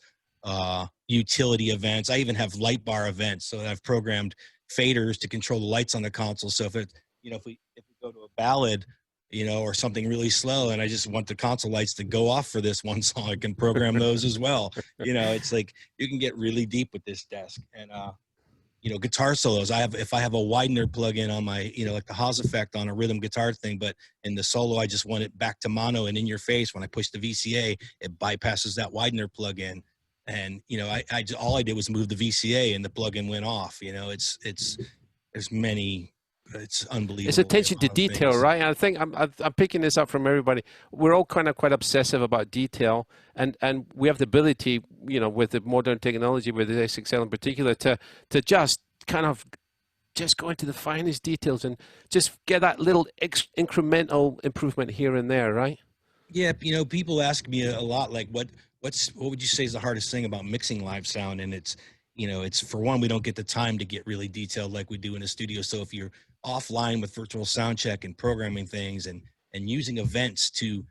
utility events. I even have light bar events. So I've programmed faders to control the lights on the console. So if we go to a ballad, or something really slow, and I just want the console lights to go off for this one song, I can program those as well. It's like, you can get really deep with this desk. And guitar solos. If I have a widener plug-in on my, like the Haas effect on a rhythm guitar thing, but in the solo, I just want it back to mono and in your face. When I push the VCA, it bypasses that widener plug-in. And, all I did was move the VCA and the plug-in went off. It's unbelievable. It's attention to detail, right? And I think I'm picking this up from everybody. We're all kind of quite obsessive about detail, and we have the ability, with the modern technology, with the SXL in particular, to just kind of just go into the finest details and just get that little incremental improvement here and there, right? Yeah, people ask me a lot, like, what would you say is the hardest thing about mixing live sound? And it's, it's, for one, we don't get the time to get really detailed like we do in a studio. So if you're offline with virtual Soundcheck and programming things and using events to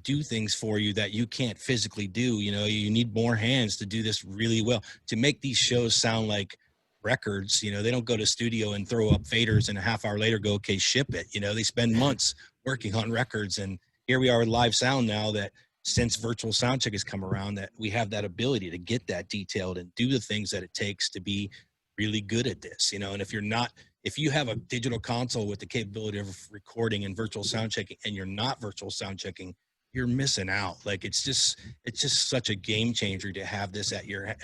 do things for you that you can't physically do, you need more hands to do this really well, to make these shows sound like records. They don't go to studio and throw up faders and a half hour later go, okay, ship it. They spend months working on records. And here we are with live sound now, that since virtual Soundcheck has come around, that we have that ability to get that detailed and do the things that it takes to be really good at this, And if you have a digital console with the capability of recording and virtual Soundchecking, and you're not virtual Soundchecking, you're missing out. Like, it's just such a game changer to have this at your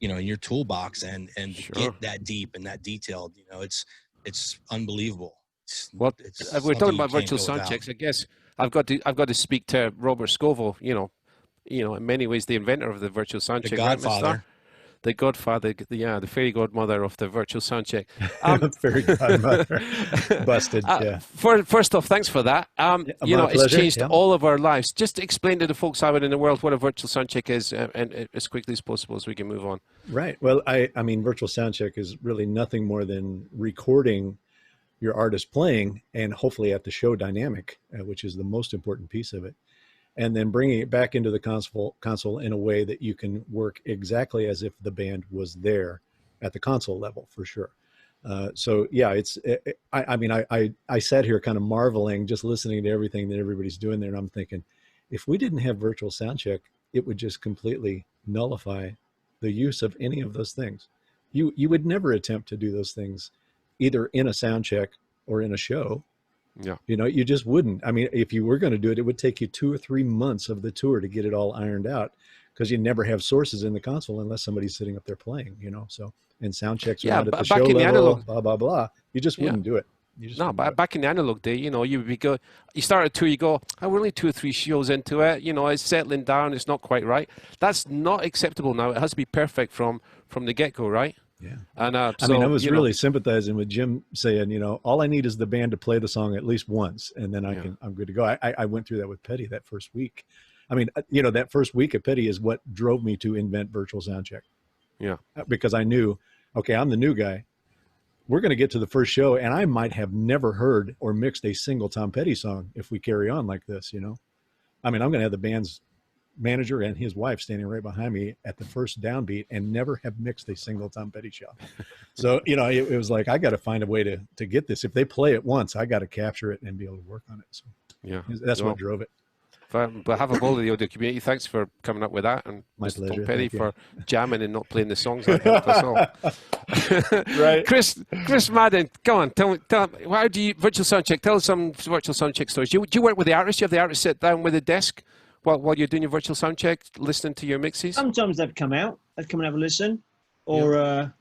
in your toolbox and sure. Get that deep and that detailed. It's unbelievable. We're talking about virtual Soundchecks. I guess I've got to speak to Robert Scovill. In many ways, the inventor of the virtual Soundcheck, the godfather. The godfather, the fairy godmother of the virtual Soundcheck. Fairy godmother. Busted, yeah. First off, thanks for that. It's changed all of our lives. Just explain to the folks out in the world what a virtual Soundcheck is, and as quickly as possible as we can move on. Right. Well, I mean, virtual Soundcheck is really nothing more than recording your artist playing, and hopefully at the show dynamic, which is the most important piece of it. And then bringing it back into the console in a way that you can work exactly as if the band was there at the console level, for sure. So yeah, I sat here kind of marveling, just listening to everything that everybody's doing there. And I'm thinking, if we didn't have virtual Soundcheck, it would just completely nullify the use of any of those things. You would never attempt to do those things either in a Soundcheck or in a show. Yeah. You just wouldn't. I mean, if you were going to do it, it would take you 2 or 3 months of the tour to get it all ironed out, because you never have sources in the console unless somebody's sitting up there playing, So, and sound checks around at the show level, analog, blah, blah, blah. You just wouldn't do it. Back in the analog day, you would be good. You start a tour, you go, we're only 2 or 3 shows into it. It's settling down. It's not quite right. That's not acceptable now. It has to be perfect from the get-go, right? Yeah. And I was really sympathizing with Jim saying, all I need is the band to play the song at least once, and then I'm good to go. I went through that with Petty that first week. I mean, you know, that first week at Petty is what drove me to invent virtual Soundcheck. Yeah. Because I knew, okay, I'm the new guy. We're going to get to the first show, and I might have never heard or mixed a single Tom Petty song if we carry on like this, you know? I mean, I'm going to have the band's manager and his wife standing right behind me at the first downbeat and never have mixed a single Tom Petty shot. So, you know, it was like, I got to find a way to get this. If they play it once, I got to capture it and be able to work on it. So yeah, that's what drove it. But have a ball of the audio community. Thanks for coming up with that, and my pleasure. Tom Petty for jamming and not playing the songs. That helped us all. Right, Chris Madden, go on. Tell me, how do you virtual soundcheck? Tell us some virtual soundcheck stories. Do you work with the artist? You have the artist sit down with a desk while you're doing your virtual soundcheck, listening to your mixes. Sometimes they've come out. They've come and have a listen, or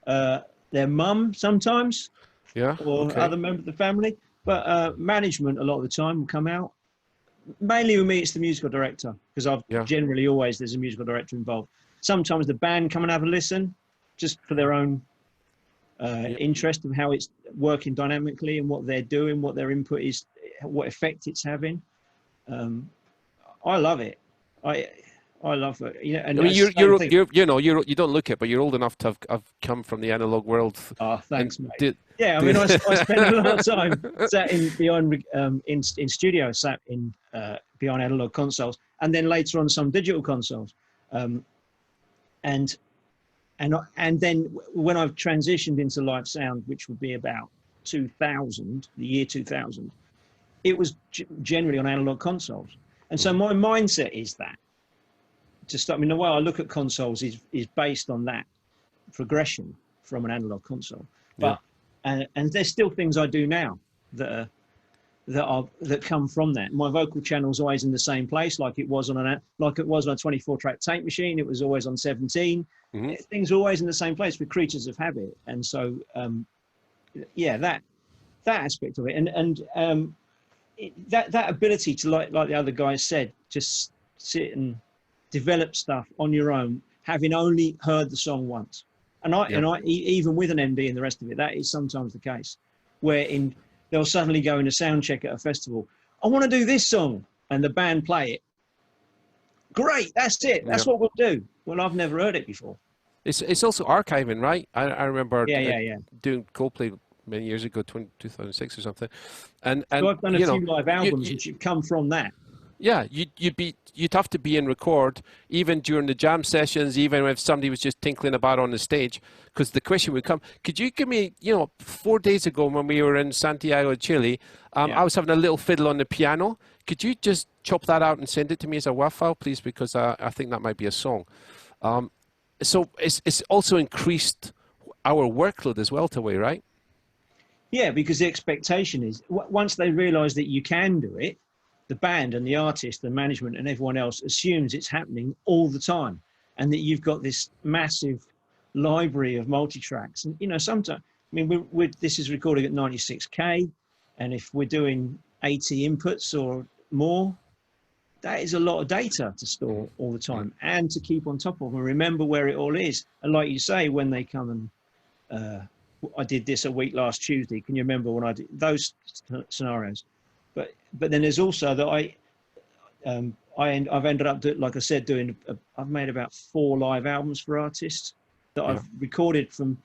their mum sometimes. Yeah. Or other member of the family, but management a lot of the time will come out. Mainly with me, it's the musical director, because generally always there's a musical director involved. Sometimes the band come and have a listen, just for their own interest of how it's working dynamically and what they're doing, what their input is, what effect it's having. I love it. I love it. You know, and I mean, you don't look it, but you're old enough to have come from the analog world. Oh, thanks, mate. I mean, I spent a lot of time sat in studio, sat in behind analog consoles, and then later on some digital consoles, and then when I've transitioned into live sound, which would be about 2000, the year 2000, it was generally on analog consoles, and so my mindset is that. I mean, the way I look at consoles is based on that progression from an analog console. But and there's still things I do now that come from that. My vocal channel's always in the same place, like it was on a 24-track tape machine. It was always on 17. Things are always in the same place. We're creatures of habit, and so that aspect of it, and that ability to like the other guys said, just sit and develop stuff on your own, having only heard the song once. And I even with an MD and the rest of it, that is sometimes the case, where they'll suddenly go in a sound check at a festival. I want to do this song, and the band play it. Great, that's it. That's what we'll do. Well, I've never heard it before. It's also archiving, right? I remember doing Coldplay many years ago, 2006 or something. And so I've done a few live albums which have come from that. Yeah, you'd have to be in record even during the jam sessions, even if somebody was just tinkling about on the stage, because the question would come, could you give me, 4 days ago when we were in Santiago, Chile, I was having a little fiddle on the piano. Could you just chop that out and send it to me as a WAV file, please? Because I think that might be a song. So it's also increased our workload as well, Tawai, right? Yeah, because the expectation is once they realize that you can do it, the band and the artist, the management and everyone else assumes it's happening all the time, and that you've got this massive library of multi-tracks. And, sometimes, I mean, this is recording at 96K, and if we're doing 80 inputs or more, that is a lot of data to store all the time and to keep on top of and remember where it all is. And like you say, when they come and I did this a week last Tuesday, can you remember when I did those scenarios? But then there's also that I've ended up like I said, I've made about 4 live albums for artists that I've recorded from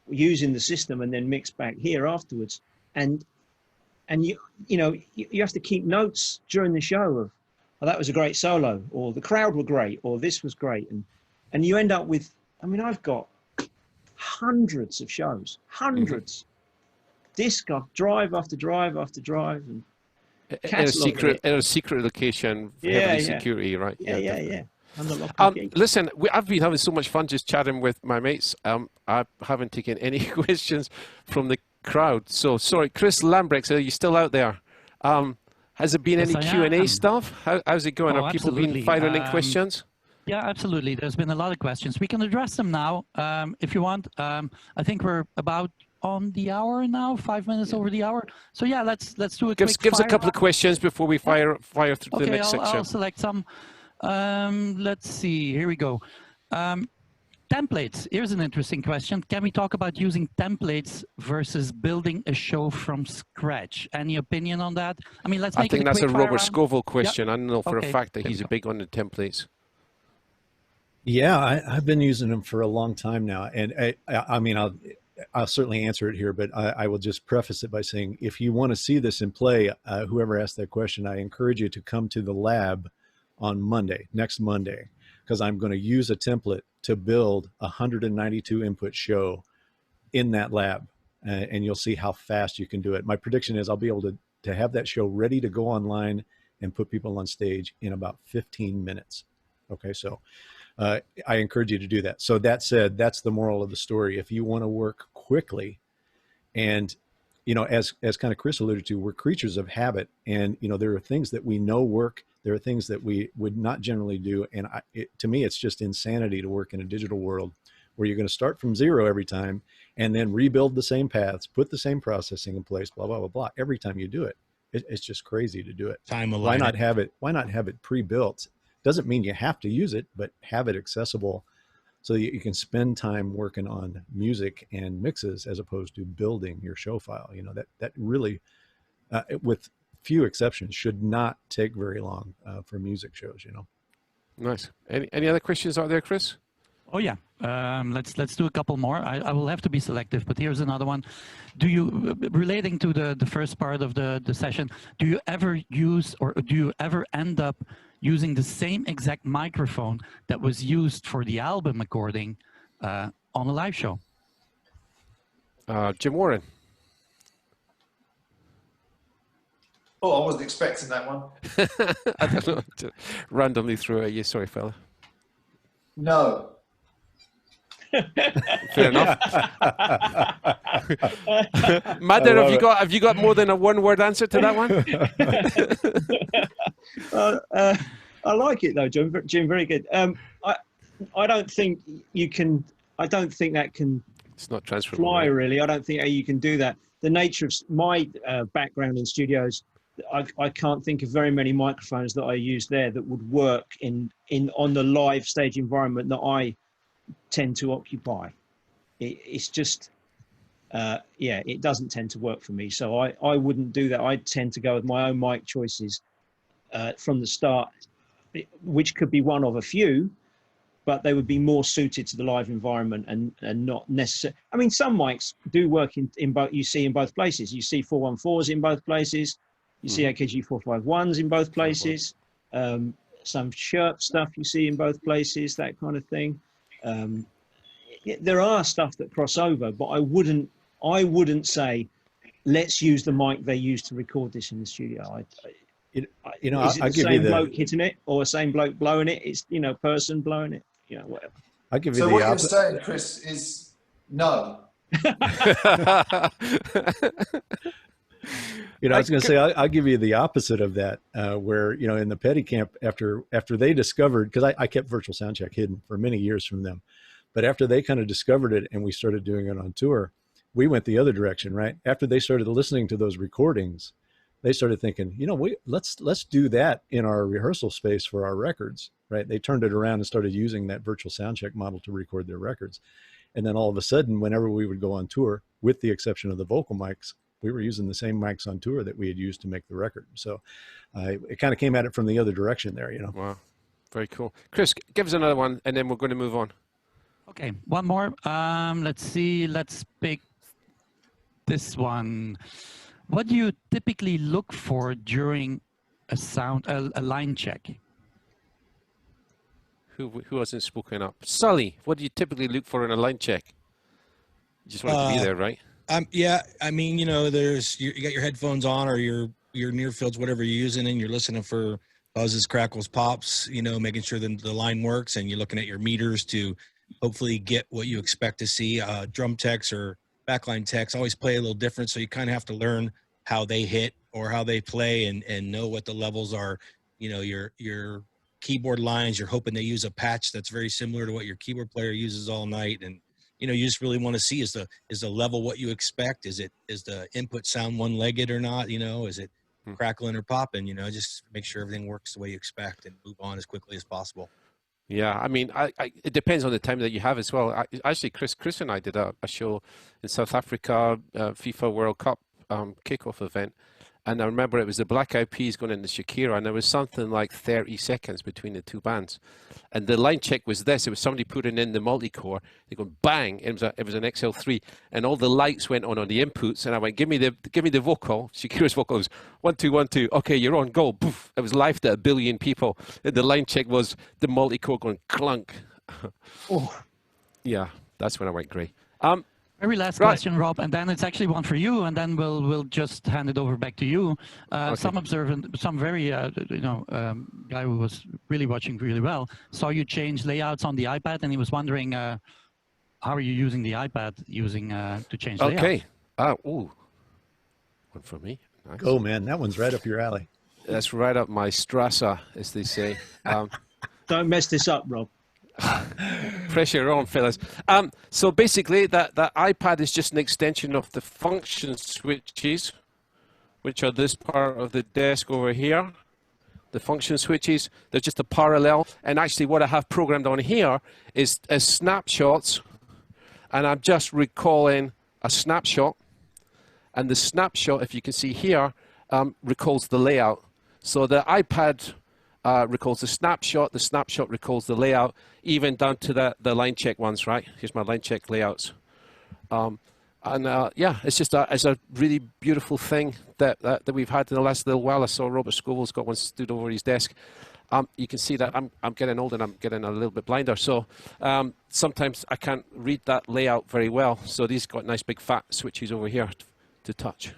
using the system and then mixed back here afterwards. And you have to keep notes during the show of, oh, that was a great solo, or the crowd were great, or this was great, and you end up with, I mean, I've got hundreds of shows, hundreds, disc drive after drive after drive, and in a secret location, heavily security, right? Yeah. Listen, I've been having so much fun just chatting with my mates. I haven't taken any questions from the crowd. So sorry, Chris Lambrex, are you still out there? Has there been any Q&A stuff? How's it going? Are people been firing in questions? Yeah, absolutely. There's been a lot of questions. We can address them now if you want. I think we're about on the hour now, 5 minutes over the hour. So yeah, let's do a quick give us a couple of questions before we fire through the next section. I'll select some. Let's see. Here we go. templates. Here's an interesting question. Can we talk about using templates versus building a show from scratch? Any opinion on that? I mean, let's make it a quick fire round. I think that's a Robert Scovill question. Yep. I know for a Okay. fact that he's a big on the templates. Yeah, I've been using them for a long time now. And I mean, I'll certainly answer it here, but I will just preface it by saying, if you want to see this in play, whoever asked that question, I encourage you to come to the lab on Monday, next Monday, because I'm going to use a template to build a 192 input show in that lab. And you'll see how fast you can do it. My prediction is I'll be able to have that show ready to go online and put people on stage in about 15 minutes. Okay, so I encourage you to do that. So that said, that's the moral of the story. If you want to work quickly, and you know, as kind of Chris alluded to, we're creatures of habit, and you know, there are things that we know work. There are things that we would not generally do, and to me, it's just insanity to work in a digital world where you're going to start from zero every time and then rebuild the same paths, put the same processing in place, blah blah blah blah. Every time you do it, it's just crazy to do it. Why not have it? Why not have it pre-built? Doesn't mean you have to use it, but have it accessible so that you can spend time working on music and mixes as opposed to building your show file. You know, that really, with few exceptions, should not take very long for music shows, you know. Nice. Any other questions out there, Chris? Oh yeah, let's do a couple more. I will have to be selective, but here's another one. Do you, relating to the first part of the session, do you ever use, or do you ever end up using the same exact microphone that was used for the album recording on a live show? Jim Warren. Oh, I wasn't expecting that one. I don't know. Randomly threw it at you. Sorry, fella. No. Fair enough. Madden, have you got more than a one-word answer to that one? I like it though, Jim. Very good. I don't think you can. I don't think that can. It's not transferable. Fly really. I don't think you can do that. The nature of my background in studios, I can't think of very many microphones that I use there that would work on the live stage environment that I tend to occupy. It's just, yeah, it doesn't tend to work for me. So I wouldn't do that. I tend to go with my own mic choices from the start, which could be one of a few, but they would be more suited to the live environment and not necessarily. I mean, some mics do work in both. You see in both places. You see 414s in both places. You see AKG 451s in both places. Some chirp stuff you see in both places. That kind of thing. There are stuff that cross over, but I wouldn't say let's use the mic they used to record this in the studio. You know, is it the same bloke hitting it or the same bloke blowing it? It's, you know, person blowing it, you know, whatever. I'll give you so the what you're saying, Chris, is no. You know, I was going to say, I'll give you the opposite of that, where, you know, in the Petty camp, after they discovered, because I kept Virtual Soundcheck hidden for many years from them, but after they kind of discovered it and we started doing it on tour, we went the other direction, right? After they started listening to those recordings, they started thinking, you know, let's do that in our rehearsal space for our records, right? They turned it around and started using that Virtual Soundcheck model to record their records. And then all of a sudden, whenever we would go on tour, with the exception of the vocal mics, we were using the same mics on tour that we had used to make the record. So it kind of came at it from the other direction there, you know. Wow. Very cool. Chris, give us another one, and then we're going to move on. Okay, one more. Let's see. Let's pick this one. What do you typically look for during a line check? Who hasn't spoken up? Sully, what do you typically look for in a line check? You just want it to be there, right? Yeah, I mean, you know, you got your headphones on or your near fields, whatever you're using, and you're listening for buzzes, crackles, pops, you know, making sure that the line works, and you're looking at your meters to hopefully get what you expect to see. Drum techs or backline techs always play a little different, so you kind of have to learn how they hit or how they play and know what the levels are. You know, your keyboard lines, you're hoping they use a patch that's very similar to what your keyboard player uses all night, and you know, you just really want to see is the level what you expect? Is the input sound one-legged or not? You know, is it crackling or popping? You know, just make sure everything works the way you expect and move on as quickly as possible. Yeah, I mean, it depends on the time that you have as well. Actually, Chris and I did a show in South Africa, FIFA World Cup kickoff event. And I remember it was the Black Eyed Peas going into Shakira, and there was something like 30 seconds between the two bands. And the line check was this: it was somebody putting in the multi-core. They go bang! It was an XL3, and all the lights went on the inputs. And I went, "Give me the vocal." Shakira's vocal was 1 2 1 2. Okay, you're on. Go. Poof! It was live to 1 billion people. And the line check was the multi-core going clunk. Oh, yeah, that's when I went grey. Very last question, Rob, and then it's actually one for you, and then we'll just hand it over back to you. Okay. Some very guy who was really watching really well saw you change layouts on the iPad, and he was wondering how are you using the iPad to change layouts? Okay. Ooh, one for me. Nice. Go, man. That one's right up your alley. That's right up my Strasser, as they say. don't mess this up, Rob. Pressure on, fellas. So basically, that iPad is just an extension of the function switches, which are this part of the desk over here. The function switches, they're just a parallel. And actually, what I have programmed on here is snapshots. And I'm just recalling a snapshot. And the snapshot, if you can see here, recalls the layout. So the iPad recalls the snapshot recalls the layout, even down to the line check ones, right? Here's my line check layouts. Yeah, it's just it's a really beautiful thing that we've had in the last little while. I saw Robert Scovill's got one stood over his desk. You can see that I'm getting old and I'm getting a little bit blinder. So sometimes I can't read that layout very well. So these got nice big fat switches over here to touch.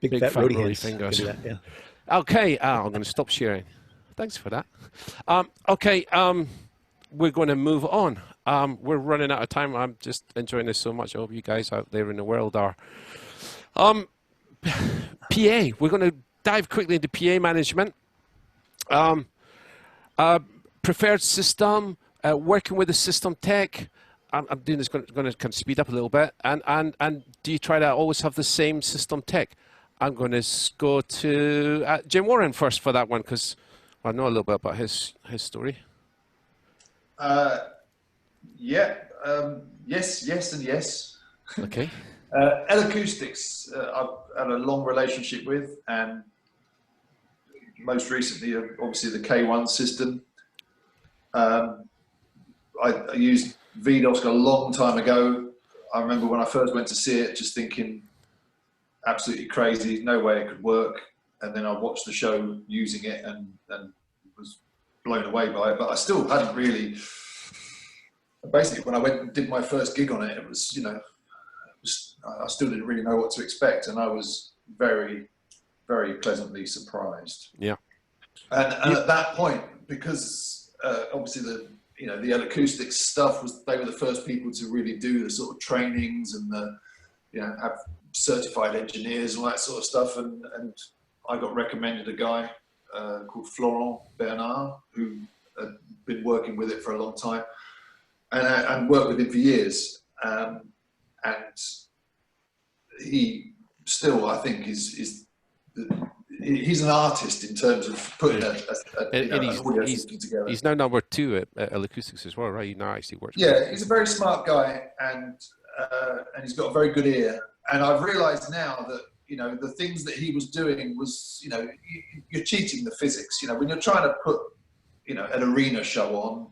Big fat rolly fingers. Yeah. Okay, I'm going to stop sharing. Thanks for that. Okay, we're going to move on. We're running out of time. I'm just enjoying this so much. I hope you guys out there in the world are. PA, we're going to dive quickly into PA management. Preferred system, working with the system tech. I'm doing this, going to kind of speed up a little bit. And do you try to always have the same system tech? I'm going to go to Jim Warren first for that one, because I know a little bit about his story. Yes, and yes. Okay. L-Acoustics, I've had a long relationship with, and most recently, obviously, the K1 system. I used VDOS a long time ago. I remember when I first went to see it, just thinking, absolutely crazy, no way it could work. And then I watched the show using it and was blown away by it. But I still hadn't really, basically when I went and did my first gig on it, it was, I still didn't really know what to expect. And I was very, very pleasantly surprised. Yeah. And at that point, because obviously the L-Acoustics stuff they were the first people to really do the sort of trainings and have certified engineers and all that sort of stuff, and I got recommended a guy called Florent Bernard, who had been working with it for a long time, and worked with him for years, and he still, I think, he's an artist in terms of putting an audio system together. He's now number 2 at L-Acoustics as well, right? He now actually works. Yeah, he's a very smart guy, and he's got a very good ear. And I've realised now that the things that he was doing was you're cheating the physics. When you're trying to put an arena show on,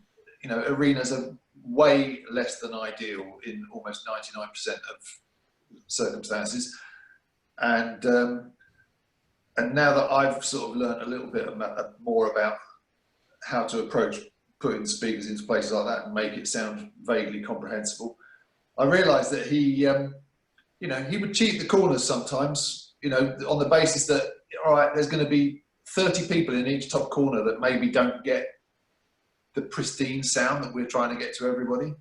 arenas are way less than ideal in almost 99% of circumstances. And now that I've sort of learned a little bit more about how to approach putting speakers into places like that and make it sound vaguely comprehensible, I realised that he would cheat the corners sometimes, on the basis that, all right, there's going to be 30 people in each top corner that maybe don't get the pristine sound that we're trying to get to everybody.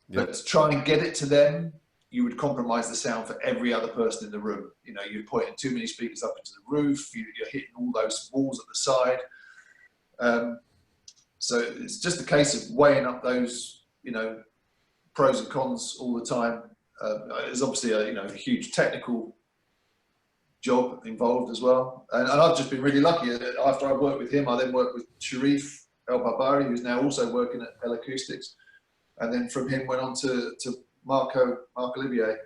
Yep. But to try and get it to them, you would compromise the sound for every other person in the room. You're putting too many speakers up into the roof, you're hitting all those walls at the side. So it's just a case of weighing up those, pros and cons all the time. There's obviously a huge technical job involved as well, and I've just been really lucky. After I worked with him, I then worked with Sharif El Barbari, who's now also working at El Acoustics. And then from him went on to Marc-Olivier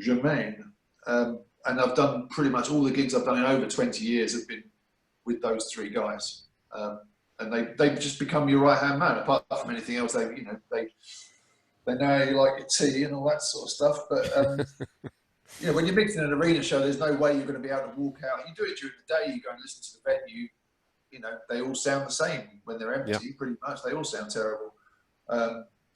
Germain. And I've done pretty much all the gigs I've done in over 20 years have been with those three guys. And they've just become your right-hand man. Apart from anything else, they know how you like your tea and all that sort of stuff. But when you're mixing an arena show, there's no way you're going to be able to walk out. You do it during the day, you go and listen to the venue. They all sound the same when they're empty. Pretty much, they all sound terrible.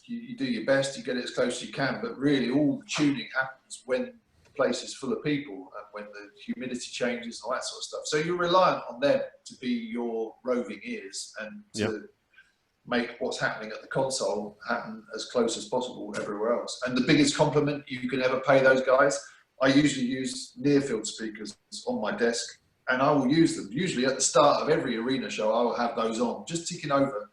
You do your best, you get it as close as you can, but really all the tuning happens when the place is full of people and when the humidity changes and all that sort of stuff. So you're reliant on them to be your roving ears and to make what's happening at the console happen as close as possible everywhere else. And the biggest compliment you can ever pay those guys, I usually use near-field speakers on my desk, and I will use them. Usually at the start of every arena show, I will have those on, just ticking over,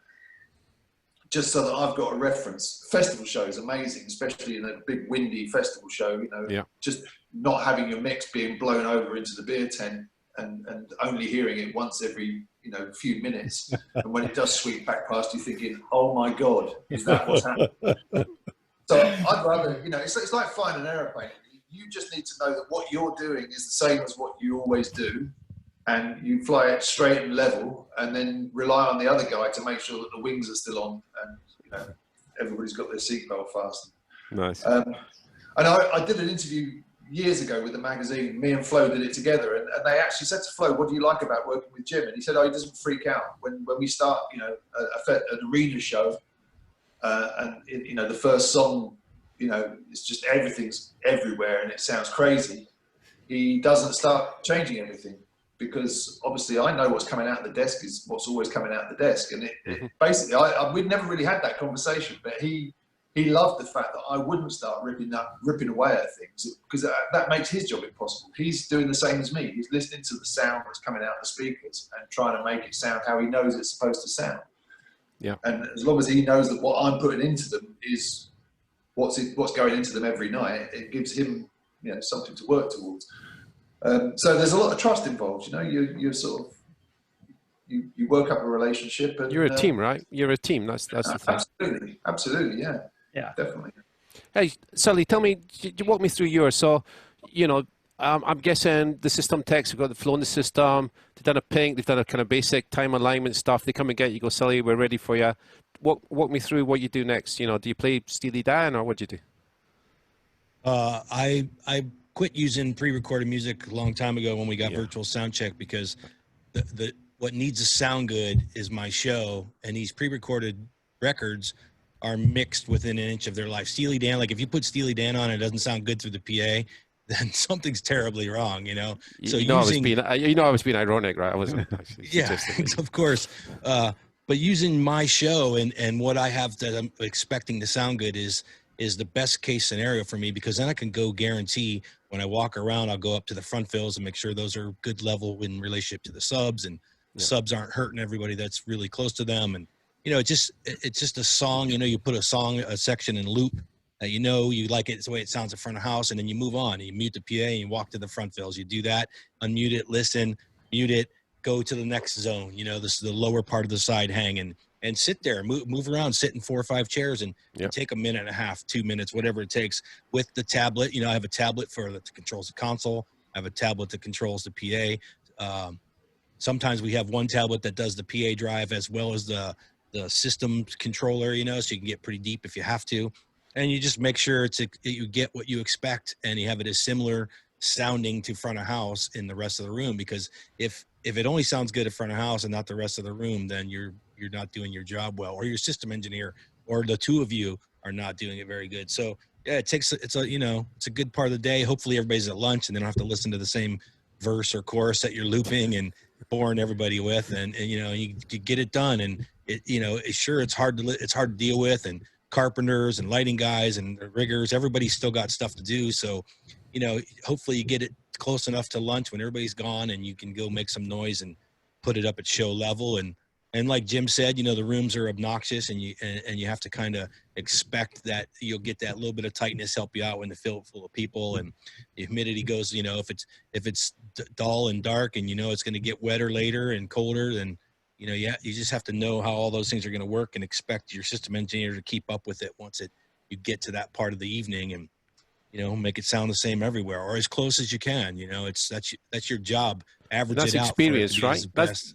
just so that I've got a reference. Festival show is amazing, especially in a big windy festival show, just not having your mix being blown over into the beer tent and only hearing it once every, few minutes. And when it does sweep back past you thinking, oh my God, is that what's happening? So I'd rather, it's like flying an aeroplane. You just need to know that what you're doing is the same as what you always do. And you fly it straight and level, and then rely on the other guy to make sure that the wings are still on, and everybody's got their seatbelt fastened. Nice. And I did an interview years ago with the magazine. Me and Flo did it together, and they actually said to Flo, "What do you like about working with Jim?" And he said, "Oh, he doesn't freak out when we start, an arena show, and the first song, it's just everything's everywhere and it sounds crazy. He doesn't start changing everything." Because obviously I know what's coming out of the desk is what's always coming out of the desk. And it basically, we'd never really had that conversation, but he loved the fact that I wouldn't start ripping away at things, because that makes his job impossible. He's doing the same as me. He's listening to the sound that's coming out of the speakers and trying to make it sound how he knows it's supposed to sound. Yeah. And as long as he knows that what I'm putting into them is what's going into them every night, it gives him, something to work towards. So there's a lot of trust involved, you're sort of, you work up a relationship. And, you're a team, right? You're a team. That's the thing. Absolutely. Yeah, definitely. Hey, Sully, tell me, you walk me through yours. So, I'm guessing the system techs have got the flow in the system. They've done a ping. They've done a kind of basic time alignment stuff. They come and get you. Go, Sully, we're ready for you. Walk me through what you do next. Do you play Steely Dan, or what do you do? I quit using pre-recorded music a long time ago when we got virtual Soundcheck, because the what needs to sound good is my show, and these pre-recorded records are mixed within an inch of their life. Steely Dan, like if you put Steely Dan on, it doesn't sound good through the PA, then something's terribly wrong, So I was being ironic, right? I wasn't actually. Yeah, of course. But using my show and what I have that I'm expecting to sound good is the best case scenario for me, because then I can go guarantee when I walk around, I'll go up to the front fills and make sure those are good level in relationship to the subs, and the subs aren't hurting everybody that's really close to them. And, it's just a song, you put a section in loop that, you like it. It's the way it sounds in front of house, and then you move on. You mute the PA and you walk to the front fills. You do that, unmute it, listen, mute it, go to the next zone. This is the lower part of the side hang, and sit there, move around, sit in 4 or 5 chairs, and take a minute and a half, 2 minutes, whatever it takes with the tablet. I have a tablet that controls the console. I have a tablet that controls the PA. Sometimes we have one tablet that does the PA drive as well as the system controller, so you can get pretty deep if you have to. And you just make sure you get what you expect, and you have it as similar sounding to front of house in the rest of the room, because if it only sounds good at front of house and not the rest of the room, then you're not doing your job well, or your system engineer or the two of you are not doing it very good. So yeah, it's a good part of the day. Hopefully everybody's at lunch and they don't have to listen to the same verse or chorus that you're looping and boring everybody with, and you get it done. And it's hard to deal with, and carpenters and lighting guys and riggers, everybody's still got stuff to do. So, hopefully you get it close enough to lunch when everybody's gone, and you can go make some noise and put it up at show level. And like Jim said, the rooms are obnoxious, and you have to kind of expect that you'll get that little bit of tightness help you out when the field full of people, and the humidity goes, if it's dull and dark and it's going to get wetter later and colder, then you know, you just have to know how all those things are going to work and expect your system engineer to keep up with it once you get to that part of the evening, and, you know, make it sound the same everywhere or as close as you can. You know, that's your job. Average that's it out. Experience, right? That's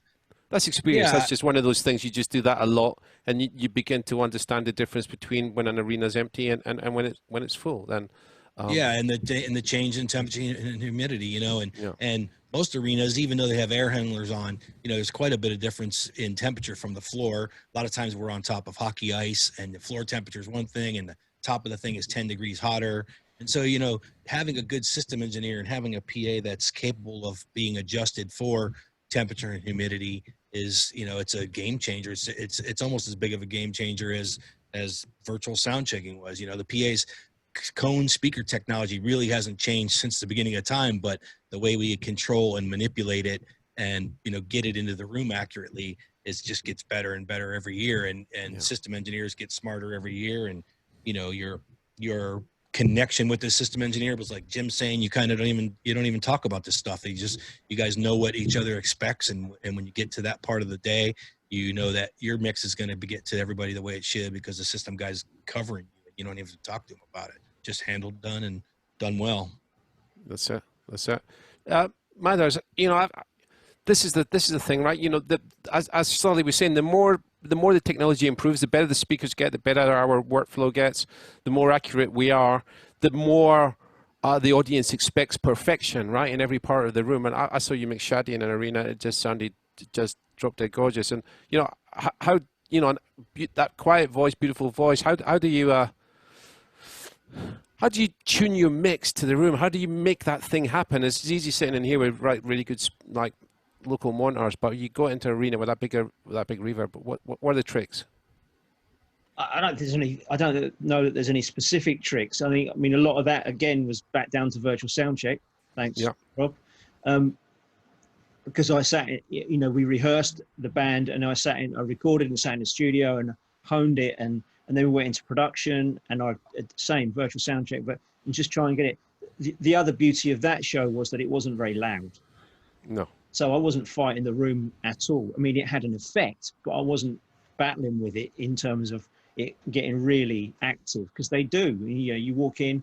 experience. Yeah. That's just one of those things. You just do that a lot, and you begin to understand the difference between when an arena's empty and when it's full. Then and the change in temperature and humidity, you know, and most arenas, even though they have air handlers on, you know, there's quite a bit of difference in temperature from the floor. A lot of times we're on top of hockey ice, and the floor temperature is one thing, and the top of the thing is 10 degrees hotter. And so, you know, having a good system engineer and having a PA that's capable of being adjusted for temperature and humidity is, you know, it's a game changer. It's almost as big of a game changer as virtual sound checking was. You know, the PA's cone speaker technology really hasn't changed since the beginning of time, but the way we control and manipulate it and, you know, get it into the room accurately just gets better and better every year. And system engineers get smarter every year. And, you know, your connection with the system engineer was like Jim saying, you kind of don't even talk about this stuff. You guys know what each other expects. And when you get to that part of the day, you know that your mix is going to get to everybody the way it should, because the system guy's covering you. You don't even have to talk to him about it. Just handled, done, and done well. That's it. Mathers, you know, this is the thing, right? You know, as Sully was saying, the more the technology improves, the better the speakers get, the better our workflow gets, the more accurate we are, the more the audience expects perfection, right, in every part of the room. And I saw you mix Sade in an arena; it just sounded just drop dead gorgeous. And you know how you know that quiet voice, beautiful voice. How do you tune your mix to the room? How do you make that thing happen? It's easy sitting in here with really good like local monitors, but you go into an arena with that big reverb. What are the tricks? I don't know that there's any specific tricks. I mean, a lot of that again was back down to virtual Soundcheck. Thanks, Rob. Because I sat, you know, we rehearsed the band, and I recorded and sat in the studio and honed it, and then we went into production, and same virtual Soundcheck, but just try and get it. The other beauty of that show was that it wasn't very loud. No. So I wasn't fighting the room at all. I mean, it had an effect, but I wasn't battling with it in terms of it getting really active, because they do. You know, you walk in,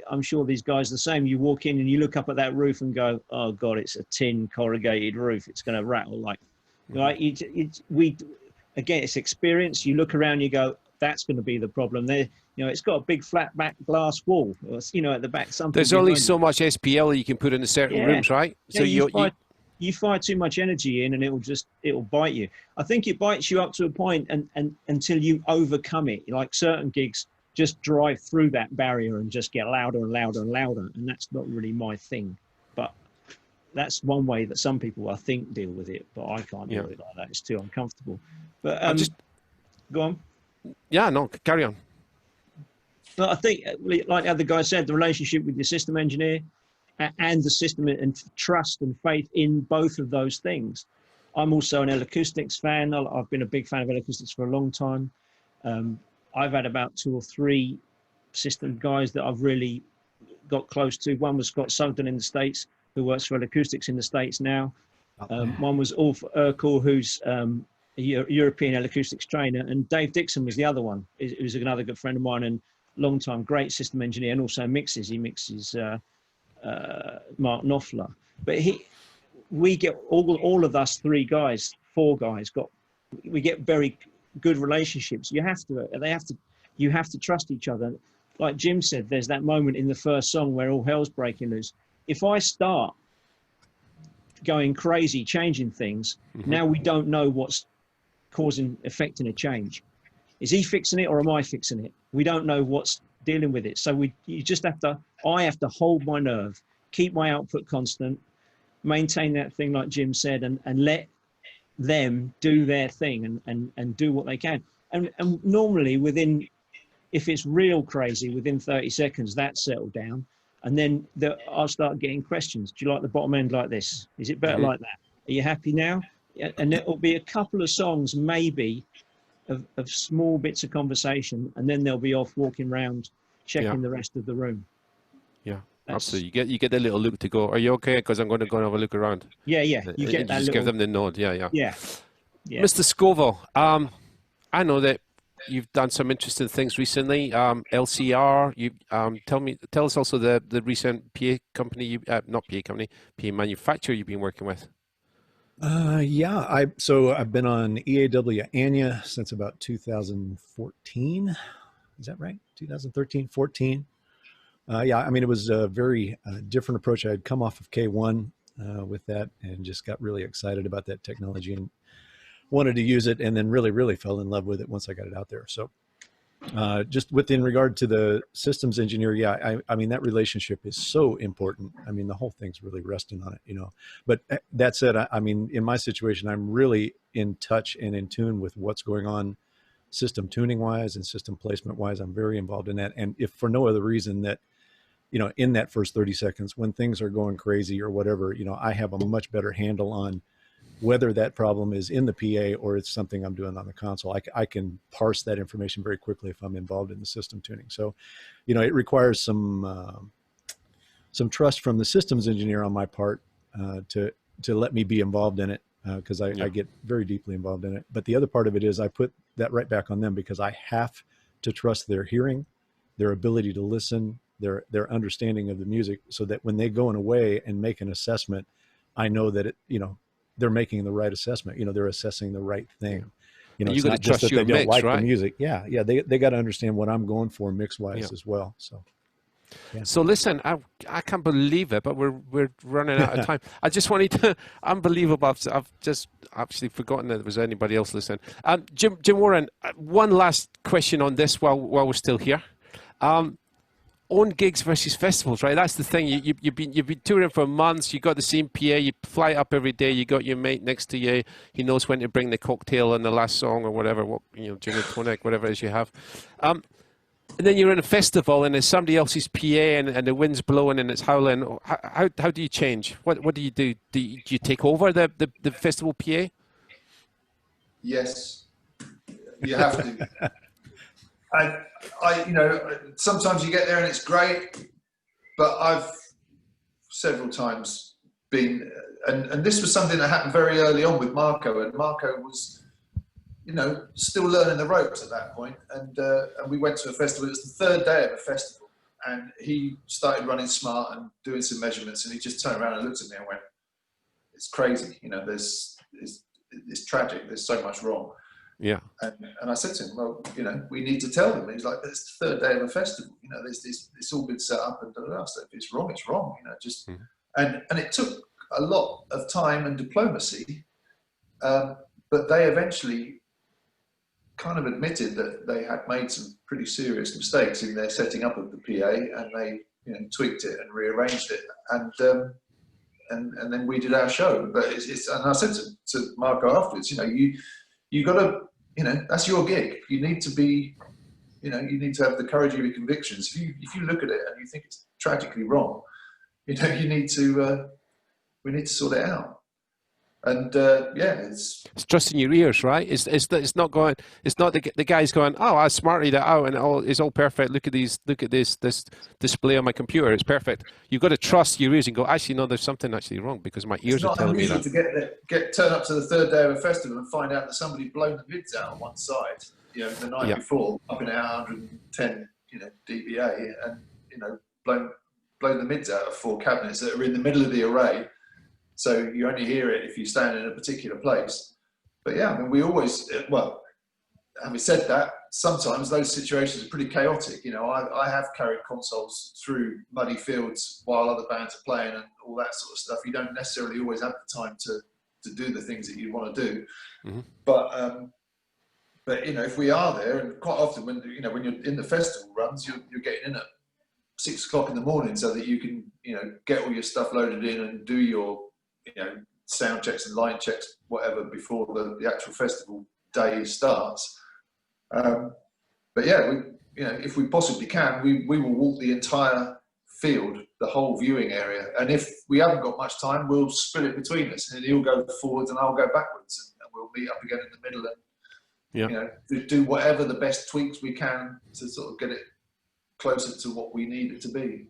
I'm sure these guys are the same. You walk in and you look up at that roof and go, "Oh God, it's a tin corrugated roof. It's going to rattle." Like, again, it's experience. You look around, you go, "That's going to be the problem there." You know, it's got a big flat back glass wall. You know, at the back, there's only so much SPL you can put into certain rooms, right? So you fire too much energy in, and it'll bite you. I think it bites you up to a point, and until you overcome it. Like certain gigs just drive through that barrier and just get louder and louder and louder, and that's not really my thing. But that's one way that some people, I think, deal with it, but I can't deal with it like that. It's too uncomfortable. But go on. Yeah, no, carry on. But I think, like the other guy said, the relationship with your system engineer and the system, and trust and faith in both of those things. I'm also an L-acoustics fan. I've been a big fan of L-acoustics for a long time. I've had about 2 or 3 system guys that I've really got close to. One was Scott Sugden in the States, who works for L-acoustics in the States now. One was Ulf Urkel, who's a European L-acoustics trainer, and Dave Dixon was the other one, who's another good friend of mine and long-time great system engineer, and also mixes. He mixes Mark Knopfler. But we get all of us 4 guys, we get very good relationships. You have to trust each other. Like Jim said, there's that moment in the first song where all hell's breaking loose. If I start going crazy, changing things, now we don't know what's affecting a change. Is he fixing it or am I fixing it? We don't know what's dealing with it. So I have to hold my nerve, keep my output constant, maintain that thing like Jim said, and let them do their thing and do what they can. And normally if it's real crazy, within 30 seconds, that's settled down. And then I'll start getting questions. Do you like the bottom end like this? Is it better like that? Are you happy now? And it'll be a couple of songs, maybe, of small bits of conversation, and then they'll be off walking around, checking the rest of the room. Yeah, absolutely. You get the little look to go, "Are you okay? Because I'm going to go and have a look around." Yeah. You get that. Just give them the nod. Yeah. Yeah. Mr. Scovill, I know that you've done some interesting things recently. LCR. You tell us also the recent PA company, not PA company, PA manufacturer you've been working with. Yeah, so I've been on EAW Anya since about 2014. Is that right? 2013, 14. Yeah, I mean, it was a very different approach. I had come off of K1 with that and just got really excited about that technology and wanted to use it, and then really fell in love with it once I got it out there. So just within regard to the systems engineer, yeah, I mean, that relationship is so important. I mean, the whole thing's really resting on it, you know. But that said, I mean, in my situation, I'm really in touch and in tune with what's going on system tuning wise and system placement wise. I'm very involved in that. And if for no other reason that, you know, in that first 30 seconds, when things are going crazy or whatever, you know, I have a much better handle on whether that problem is in the PA or it's something I'm doing on the console. I can parse that information very quickly if I'm involved in the system tuning. So, you know, it requires some trust from the systems engineer on my part to let me be involved in it because I get very deeply involved in it. But the other part of it is I put that right back on them because I have to trust their hearing, their ability to listen, their understanding of the music, so that when they go in away and make an assessment, I know that it, you know, they're making the right assessment. You know, they're assessing the right thing. You know, you it's got not to just trust that your they don't mix, like right? the music. Yeah, they got to understand what I'm going for mix wise as well. So, yeah. So listen, I can't believe it, but we're running out of time. I just wanted to, unbelievable. I've just actually forgotten that there was anybody else listening. Jim Warren, one last question on this while we're still here. Own gigs versus festivals, right? That's the thing. You've been touring for months. You got the same PA. You fly up every day. You got your mate next to you. He knows when to bring the cocktail and the last song or whatever. Gin and tonic, whatever it is you have. And then you're in a festival and there's somebody else's PA and the wind's blowing and it's howling. How do you change? What do you do? Do you take over the festival PA? Yes, you have to. I, you know, sometimes you get there and it's great, but I've several times been, and this was something that happened very early on with Marco, and Marco was, you know, still learning the ropes at that point, and we went to a festival. It was the third day of a festival, and he started running smart and doing some measurements, and he just turned around and looked at me and went, "It's crazy, you know, it's tragic. There's so much wrong." Yeah. And I said to him, well, you know, we need to tell them. He's like, it's the third day of a festival. You know, it's all been set up and so if it's wrong, it's wrong. You know, just and it took a lot of time and diplomacy, but they eventually kind of admitted that they had made some pretty serious mistakes in their setting up of the PA, and they, you know, tweaked it and rearranged it, and then we did our show. But it's and I said to Marco afterwards, you know, you got to, you know, that's your gig. You need to be, you know, you need to have the courage of your convictions. If you look at it and you think it's tragically wrong, you know, we need to sort it out. And yeah, it's trusting your ears, right? It's not going. It's not the guy's going, oh, I smarted it out and it's all perfect. Look at this display on my computer. It's perfect. You've got to trust your ears and go, actually, no, there's something actually wrong because my ears are telling me that. It's not unusual to turn up to the third day of a festival and find out that somebody blown the mids out on one side, you know, the night before, upping it out 110, you know, dBA, and, you know, blown the mids out of 4 cabinets that are in the middle of the array. So you only hear it if you stand in a particular place. But yeah, I mean, we always, well, having said that, sometimes those situations are pretty chaotic. You know, I have carried consoles through muddy fields while other bands are playing and all that sort of stuff. You don't necessarily always have the time to do the things that you want to do. Mm-hmm. But you know, if we are there, and quite often when you're in the festival runs, you're getting in at 6 o'clock in the morning so that you can, you know, get all your stuff loaded in and do your, you know, sound checks and line checks, whatever, before the actual festival day starts. But yeah, you know, if we possibly can, we will walk the entire field, the whole viewing area. And if we haven't got much time, we'll split it between us, and he'll go forwards and I'll go backwards, and we'll meet up again in the middle and you know, do whatever the best tweaks we can to sort of get it closer to what we need it to be.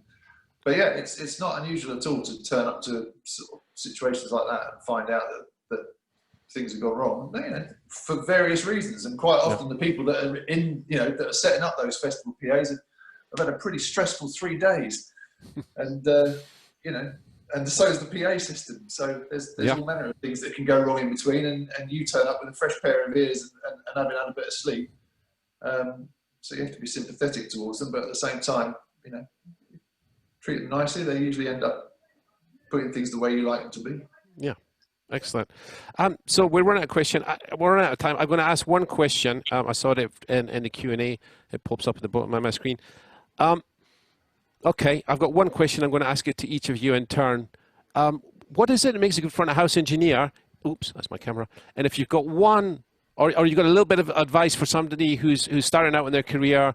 But yeah, it's not unusual at all to turn up to sort of situations like that and find out that things have gone wrong, you know, for various reasons. And quite often the people that are in, you know, that are setting up those festival PAs have had a pretty stressful 3 days. And, you know, and so is the PA system. So there's all manner of things that can go wrong in between, and you turn up with a fresh pair of ears and having had a bit of sleep. So you have to be sympathetic towards them, but at the same time, you know, treat them nicely. They usually end up putting things the way you like them to be. Yeah. Excellent. So we're running out of question. We're running out of time. I'm going to ask one question. I saw it in the Q&A. It pops up at the bottom of my screen. Okay, I've got one question. I'm going to ask it to each of you in turn. What is it that makes a good front of house engineer? Oops, that's my camera. And if you've got one, or you've got a little bit of advice for somebody who's starting out in their career,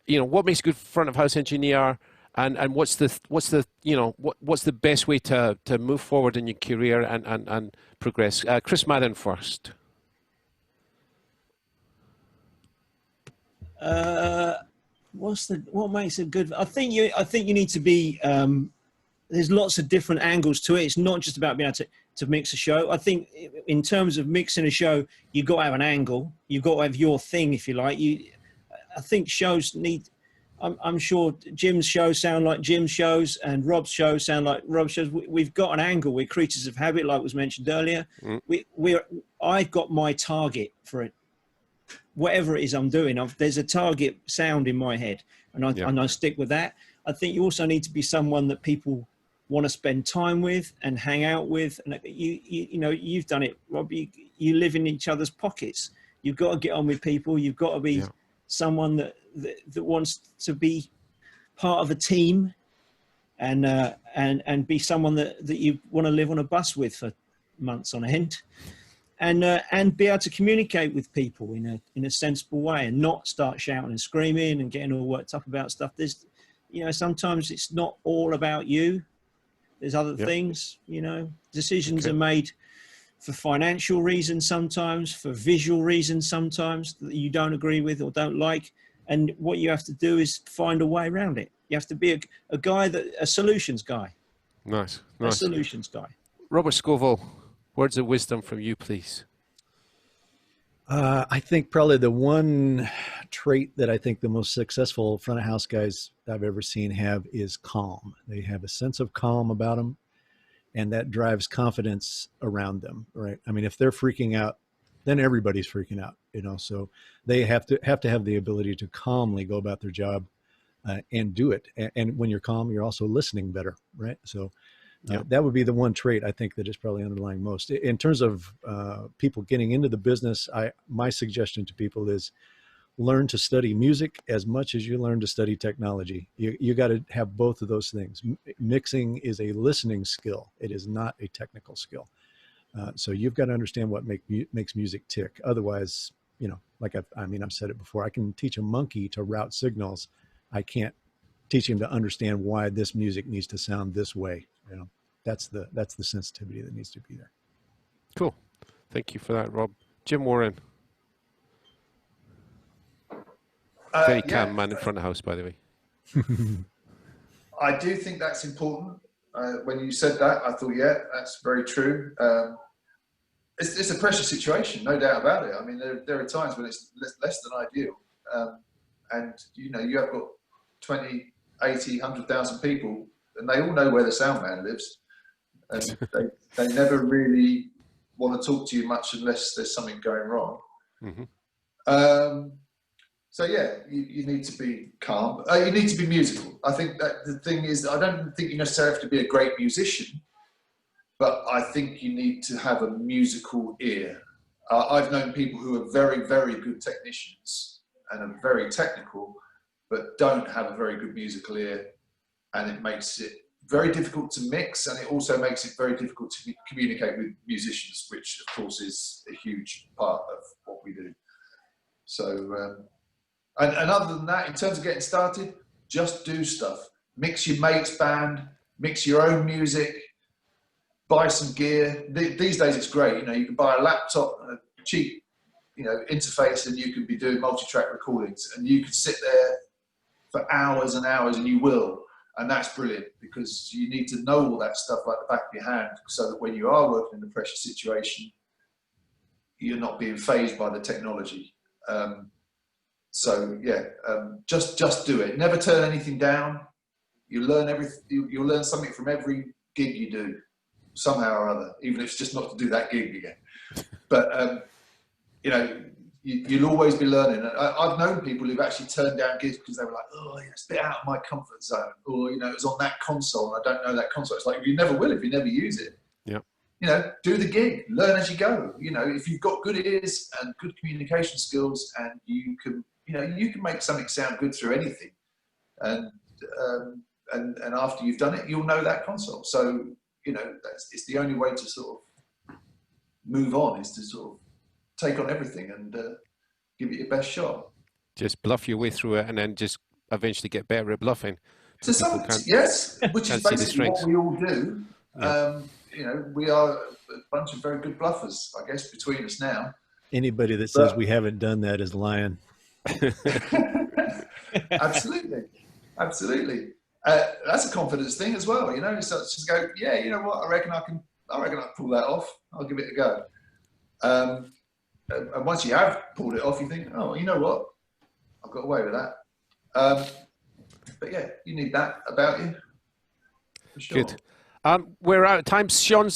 you know, what makes a good front of house engineer? And what's the best way to move forward in your career and progress? Chris Madden first. What makes it good? I think you need to be. There's lots of different angles to it. It's not just about being able to mix a show. I think in terms of mixing a show, you've got to have an angle. You've got to have your thing, if you like. I think shows need. I'm sure Jim's shows sound like Jim's shows, and Rob's shows sound like Rob's shows. We've got an angle. We're creatures of habit, like was mentioned earlier. I've got my target for it. Whatever it is I'm doing, there's a target sound in my head, and I stick with that. I think you also need to be someone that people want to spend time with and hang out with. And you know, you've done it, Rob. You live in each other's pockets. You've got to get on with people. You've got to be someone that wants to be part of a team, and be someone that you want to live on a bus with for months on end, and be able to communicate with people in a sensible way, and not start shouting and screaming and getting all worked up about stuff. There's, you know, sometimes it's not all about you. There's other things, you know, decisions are made for financial reasons sometimes, for visual reasons sometimes that you don't agree with or don't like. And what you have to do is find a way around it. You have to be a solutions guy. Nice. A solutions guy. Robert Scovill, words of wisdom from you, please. I think probably the one trait that I think the most successful front of house guys I've ever seen have is calm. They have a sense of calm about them, and that drives confidence around them, right? I mean, if they're freaking out, then everybody's freaking out, you know, so they have to have the ability to calmly go about their job and do it. And when you're calm, you're also listening better, right? So that would be the one trait I think that is probably underlying most. In terms of people getting into the business, my suggestion to people is learn to study music as much as you learn to study technology. You got to have both of those things. Mixing is a listening skill. It is not a technical skill. So you've got to understand what makes music tick. Otherwise, you know, like I've said it before, I can teach a monkey to route signals. I can't teach him to understand why this music needs to sound this way. You know, that's the sensitivity that needs to be there. Cool. Thank you for that, Rob. Jim Warren. Very calm man in front of the house, by the way. I do think that's important. When you said that, I thought, that's very true. It's a pressure situation, no doubt about it. I mean, there are times when it's less than ideal. And, you know, you have got 20, 80, 100,000 people, and they all know where the sound man lives. And they never really want to talk to you much unless there's something going wrong. Mm-hmm. So you need to be calm. You need to be musical. I think that the thing is, I don't think you necessarily have to be a great musician, but I think you need to have a musical ear. I've known people who are very, very good technicians and are very technical, but don't have a very good musical ear, and it makes it very difficult to mix, and it also makes it very difficult to communicate with musicians, which of course is a huge part of what we do. So. And other than that, in terms of getting started, just do stuff. Mix your mate's band, mix your own music, buy some gear. These days it's great. You know, you can buy a laptop and a cheap, you know, interface, and you can be doing multi-track recordings, and you can sit there for hours and hours, and you will. And that's brilliant, because you need to know all that stuff like the back of your hand, so that when you are working in a pressure situation, you're not being phased by the technology. So yeah, just do it. Never turn anything down. You learn you'll learn something from every gig you do, somehow or other, even if it's just not to do that gig again. But you know, you'll always be learning. I've known people who've actually turned down gigs because they were like, oh, yeah, it's a bit out of my comfort zone, or you know, it was on that console and I don't know that console. It's like, you never will if you never use it. Yeah. You know, do the gig, learn as you go. You know, if you've got good ears and good communication skills, and you can make something sound good through anything. And after you've done it, you'll know that console. So, you know, it's the only way to sort of move on, is to sort of take on everything and give it your best shot. Just bluff your way through it, and then just eventually get better at bluffing. To some, yes, which is basically what we all do. Yeah. You know, we are a bunch of very good bluffers, I guess, between us now. Anybody that says we haven't done that is lying. Absolutely, absolutely. That's a confidence thing as well. You know, so just go, yeah, you know what? I reckon I can pull that off. I'll give it a go. And once you have pulled it off, you think, oh, you know what? I've got away with that. But yeah, you need that about you. For sure. Good. We're out of time. Sean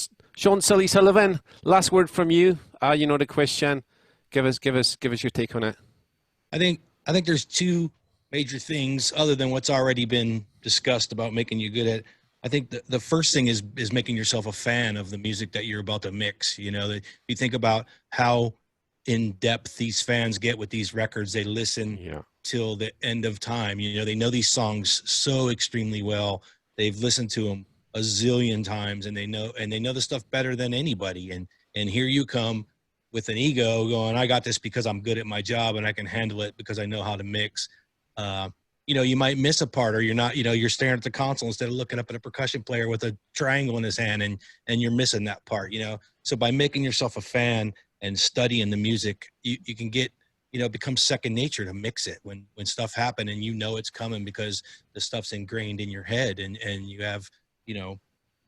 Sullivan, last word from you. You know the question. Give us your take on it. I think there's two major things other than what's already been discussed about making you good at. I think the first thing is making yourself a fan of the music that you're about to mix. You know, you think about how in depth these fans get with these records. They listen till the end of time. You know, they know these songs so extremely well. They've listened to them a zillion times, and they know the stuff better than anybody. And here you come with an ego going, I got this because I'm good at my job and I can handle it because I know how to mix. You know, you might miss a part, or you're not, you know, you're staring at the console instead of looking up at a percussion player with a triangle in his hand, and you're missing that part, you know? So by making yourself a fan and studying the music, you can get, you know, it becomes second nature to mix it when stuff happens, and you know it's coming because the stuff's ingrained in your head, and you have, you know,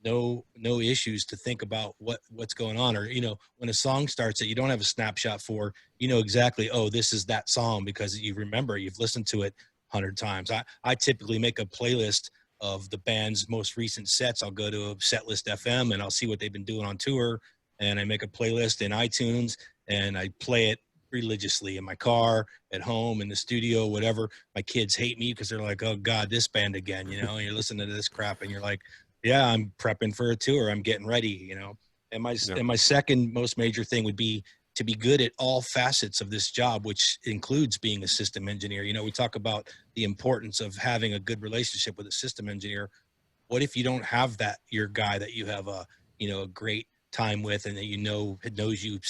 no issues to think about what's going on. Or, you know, when a song starts that you don't have a snapshot for, you know exactly, oh, this is that song, because you remember, you've listened to it 100 times. I typically make a playlist of the band's most recent sets. I'll go to Setlist FM and I'll see what they've been doing on tour, and I make a playlist in iTunes and I play it religiously in my car, at home, in the studio, whatever. My kids hate me because they're like, oh God, this band again, you know, and you're listening to this crap and you're like, yeah, I'm prepping for a tour. I'm getting ready, you know. And my second most major thing would be to be good at all facets of this job, which includes being a system engineer. You know, we talk about the importance of having a good relationship with a system engineer. What if you don't have that, your guy that you have a great time with, and that you know knows you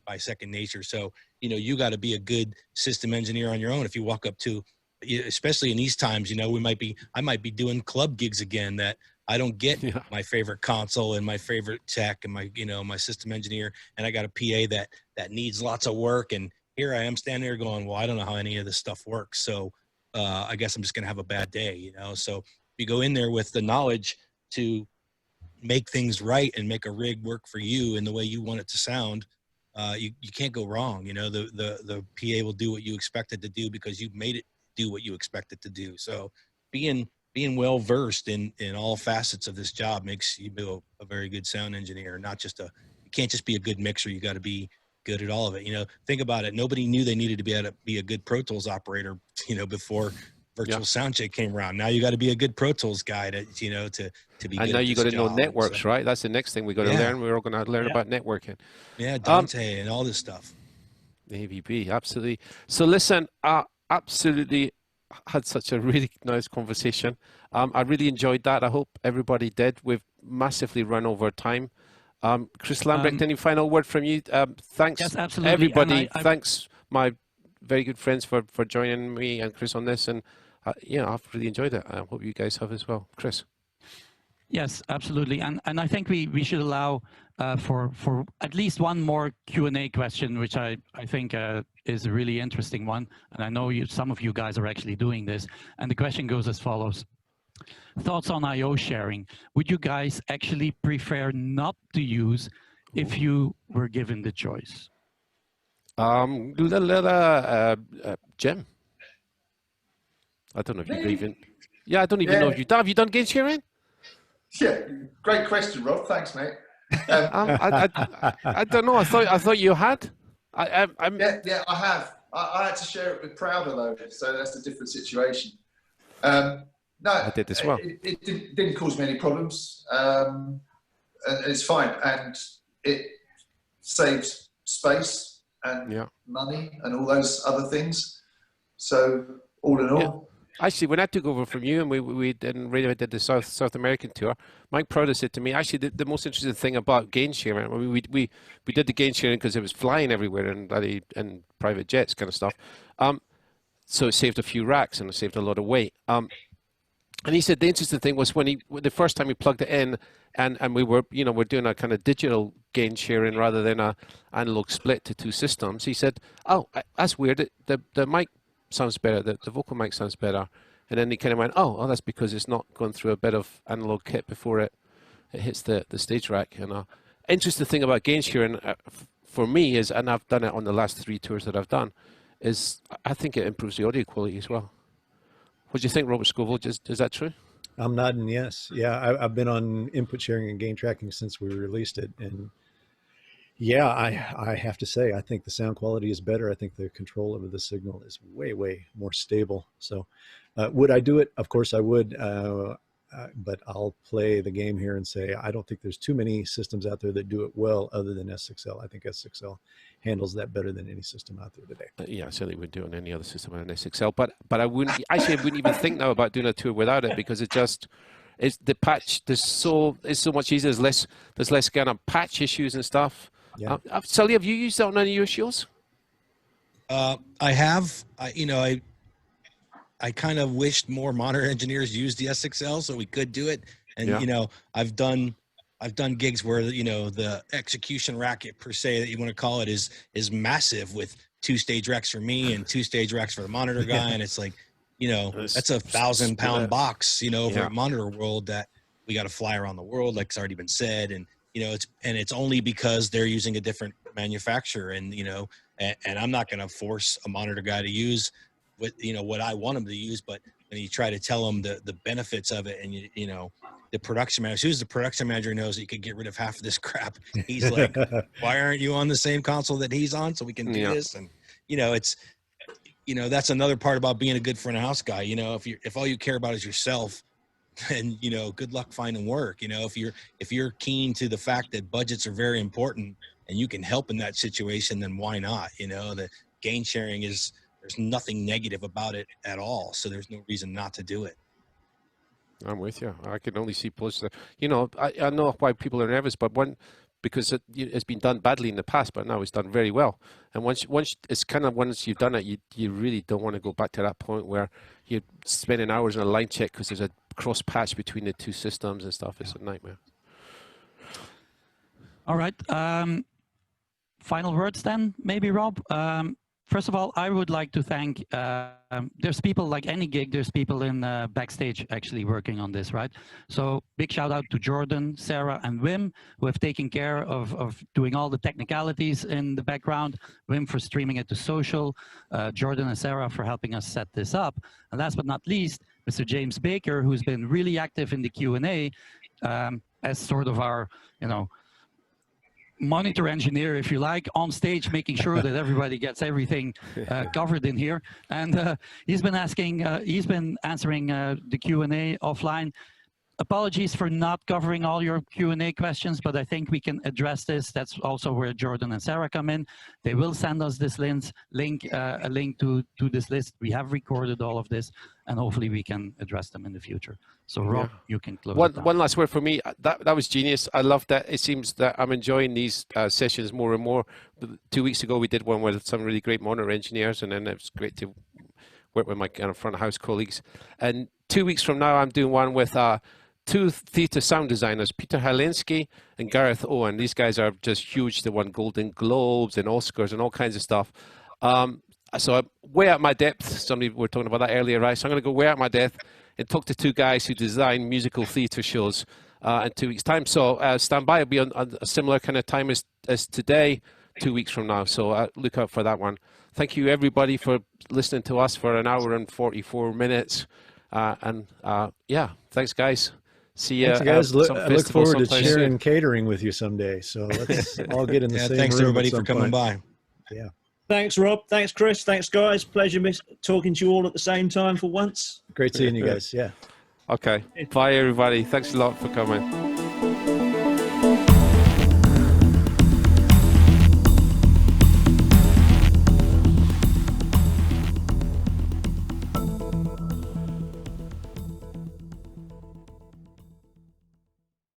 by second nature? So, you know, you got to be a good system engineer on your own. If you walk up to, especially in these times, you know, I might be doing club gigs again that I don't get my favorite console and my favorite tech and my system engineer, and I got a PA that needs lots of work. And here I am standing there going, well, I don't know how any of this stuff works. So I guess I'm just going to have a bad day, you know? So you go in there with the knowledge to make things right and make a rig work for you in the way you want it to sound. You can't go wrong. You know, the PA will do what you expect it to do because you've made it do what you expect it to do. So being well versed in all facets of this job makes you a very good sound engineer. You can't just be a good mixer. You got to be good at all of it. You know, think about it. Nobody knew they needed to be a good Pro Tools operator, you know, before virtual Soundcheck came around. Now you got to be a good Pro Tools guy to be good. And now you got to know networks, right? That's the next thing we got to learn. We're all going to learn about networking. Yeah, Dante and all this stuff. AVB, absolutely. So listen, absolutely had such a really nice conversation. I really enjoyed that. I hope everybody did. We've massively run over time. Chris Lambrecht, any final word from you? Thanks, yes, absolutely. Everybody. Thanks, my very good friends, for joining me and Chris on this. And I've really enjoyed it. I hope you guys have as well. Chris. Yes, absolutely. And I think we should allow for at least one more Q&A question, which I think is a really interesting one. And I know some of you guys are actually doing this. And the question goes as follows. Thoughts on I/O sharing? Would you guys actually prefer not to use if you were given the choice? Jim. I don't know if you've even. Yeah, I don't even know if you've done. Have you done gain sharing? Yeah, great question, Rob. Thanks, mate. I don't know. I thought you had. Yeah, I have. I had to share it with Prouder though, so that's a different situation. No, I did as well. It didn't cause me any problems, and it's fine, and it saves space and money and all those other things. So all in all. Actually, when I took over from you and we did the South American tour, Mike Prouder said to me, actually, the most interesting thing about gain sharing, I mean, we did the gain sharing because it was flying everywhere and private jets kind of stuff. So it saved a few racks and it saved a lot of weight. And he said the interesting thing was when the first time he plugged it in and we were, we're doing a kind of digital gain sharing rather than a analog split to two systems. He said, oh, that's weird. The mic sounds better, the vocal mic sounds better. And then he kind of went, oh, that's because it's not going through a bit of analog kit before it hits the stage rack. And interesting thing about gain sharing for me is, and I've done it on the last 3 tours that I've done, is I think it improves the audio quality as well. What do you think, Robert Scovill? Is that true? I'm nodding yes. Yeah, I've been on input sharing and gain tracking since we released it. And yeah, I have to say, I think the sound quality is better. I think the control over the signal is way, way more stable. So would I do it? Of course I would. But I'll play the game here and say, I don't think there's too many systems out there that do it well other than S6L. I think S6L handles that better than any system out there today. Yeah, I certainly wouldn't do it on any other system on an S6L. But I wouldn't even think now about doing a tour without it, because it's the patch. It's so much easier. There's less kind of patch issues and stuff. Yeah. Sully, have you used that on any of your shows? I have. I kind of wished more monitor engineers used the S6L so we could do it. And I've done gigs where the execution racket per se that you want to call it is massive, with 2 stage racks for me and 2 stage racks for the monitor guy, and it's like that's a 1,000-pound box over at Monitor World that we got to fly around the world, like it's already been said. And it's only because they're using a different manufacturer, and I'm not going to force a monitor guy to use what I want them to use. But when you try to tell them the benefits of it, and the production manager, who's the production manager, knows that you could get rid of half of this crap. He's like, why aren't you on the same console that he's on so we can do this? And it's that's another part about being a good front of house guy. If all you care about is yourself, and good luck finding work. If you're keen to the fact that budgets are very important and you can help in that situation, then why not? The gain sharing there's nothing negative about it at all, so there's no reason not to do it. I'm with you. I can only see positives. I know why people are nervous, but because it's been done badly in the past, but now it's done very well. And once you've done it, you really don't want to go back to that point where you're spending hours on a line check because there's a cross patch between the 2 systems and stuff. It's a nightmare. All right. Final words then, maybe, Rob. First of all, I would like to thank, there's people, like any gig, there's people in backstage actually working on this, right? So big shout out to Jordan, Sarah, and Wim, who have taken care of doing all the technicalities in the background. Wim for streaming it to social, Jordan and Sarah for helping us set this up. And last but not least, Mr. James Baker, who's been really active in the Q&A as sort of our, monitor engineer, if you like, on stage, making sure that everybody gets everything covered in here. And he's been answering the Q&A offline. Apologies for not covering all your Q&A questions, but I think we can address this. That's also where Jordan and Sarah come in. They will send us this link to this list. We have recorded all of this, and hopefully we can address them in the future. So Rob, you can close it down. One last word for me. That was genius. I love that. It seems that I'm enjoying these sessions more and more. 2 weeks ago, we did one with some really great monitor engineers, and then it was great to work with my kind of front of house colleagues. And 2 weeks from now, I'm doing one with 2 theatre sound designers, Peter Halinski and Gareth Owen. These guys are just huge. They won Golden Globes and Oscars and all kinds of stuff. So I'm way out my depth. Somebody were talking about that earlier, right? So I'm going to go way out my depth and talk to 2 guys who design musical theatre shows in 2 weeks' time. So stand by. It'll be on a similar kind of time as today, 2 weeks from now. So look out for that one. Thank you, everybody, for listening to us for an hour and 44 minutes. Yeah, thanks, guys. See you. Thanks, guys. I look forward to sharing catering with you someday. So let's all get in the same thanks, room everybody, for point. coming by. Yeah. Thanks, Rob. Thanks, Chris. Thanks, guys. Pleasure talking to you all at the same time for once. Great seeing you guys. Yeah. Okay. Bye, everybody. Thanks a lot for coming.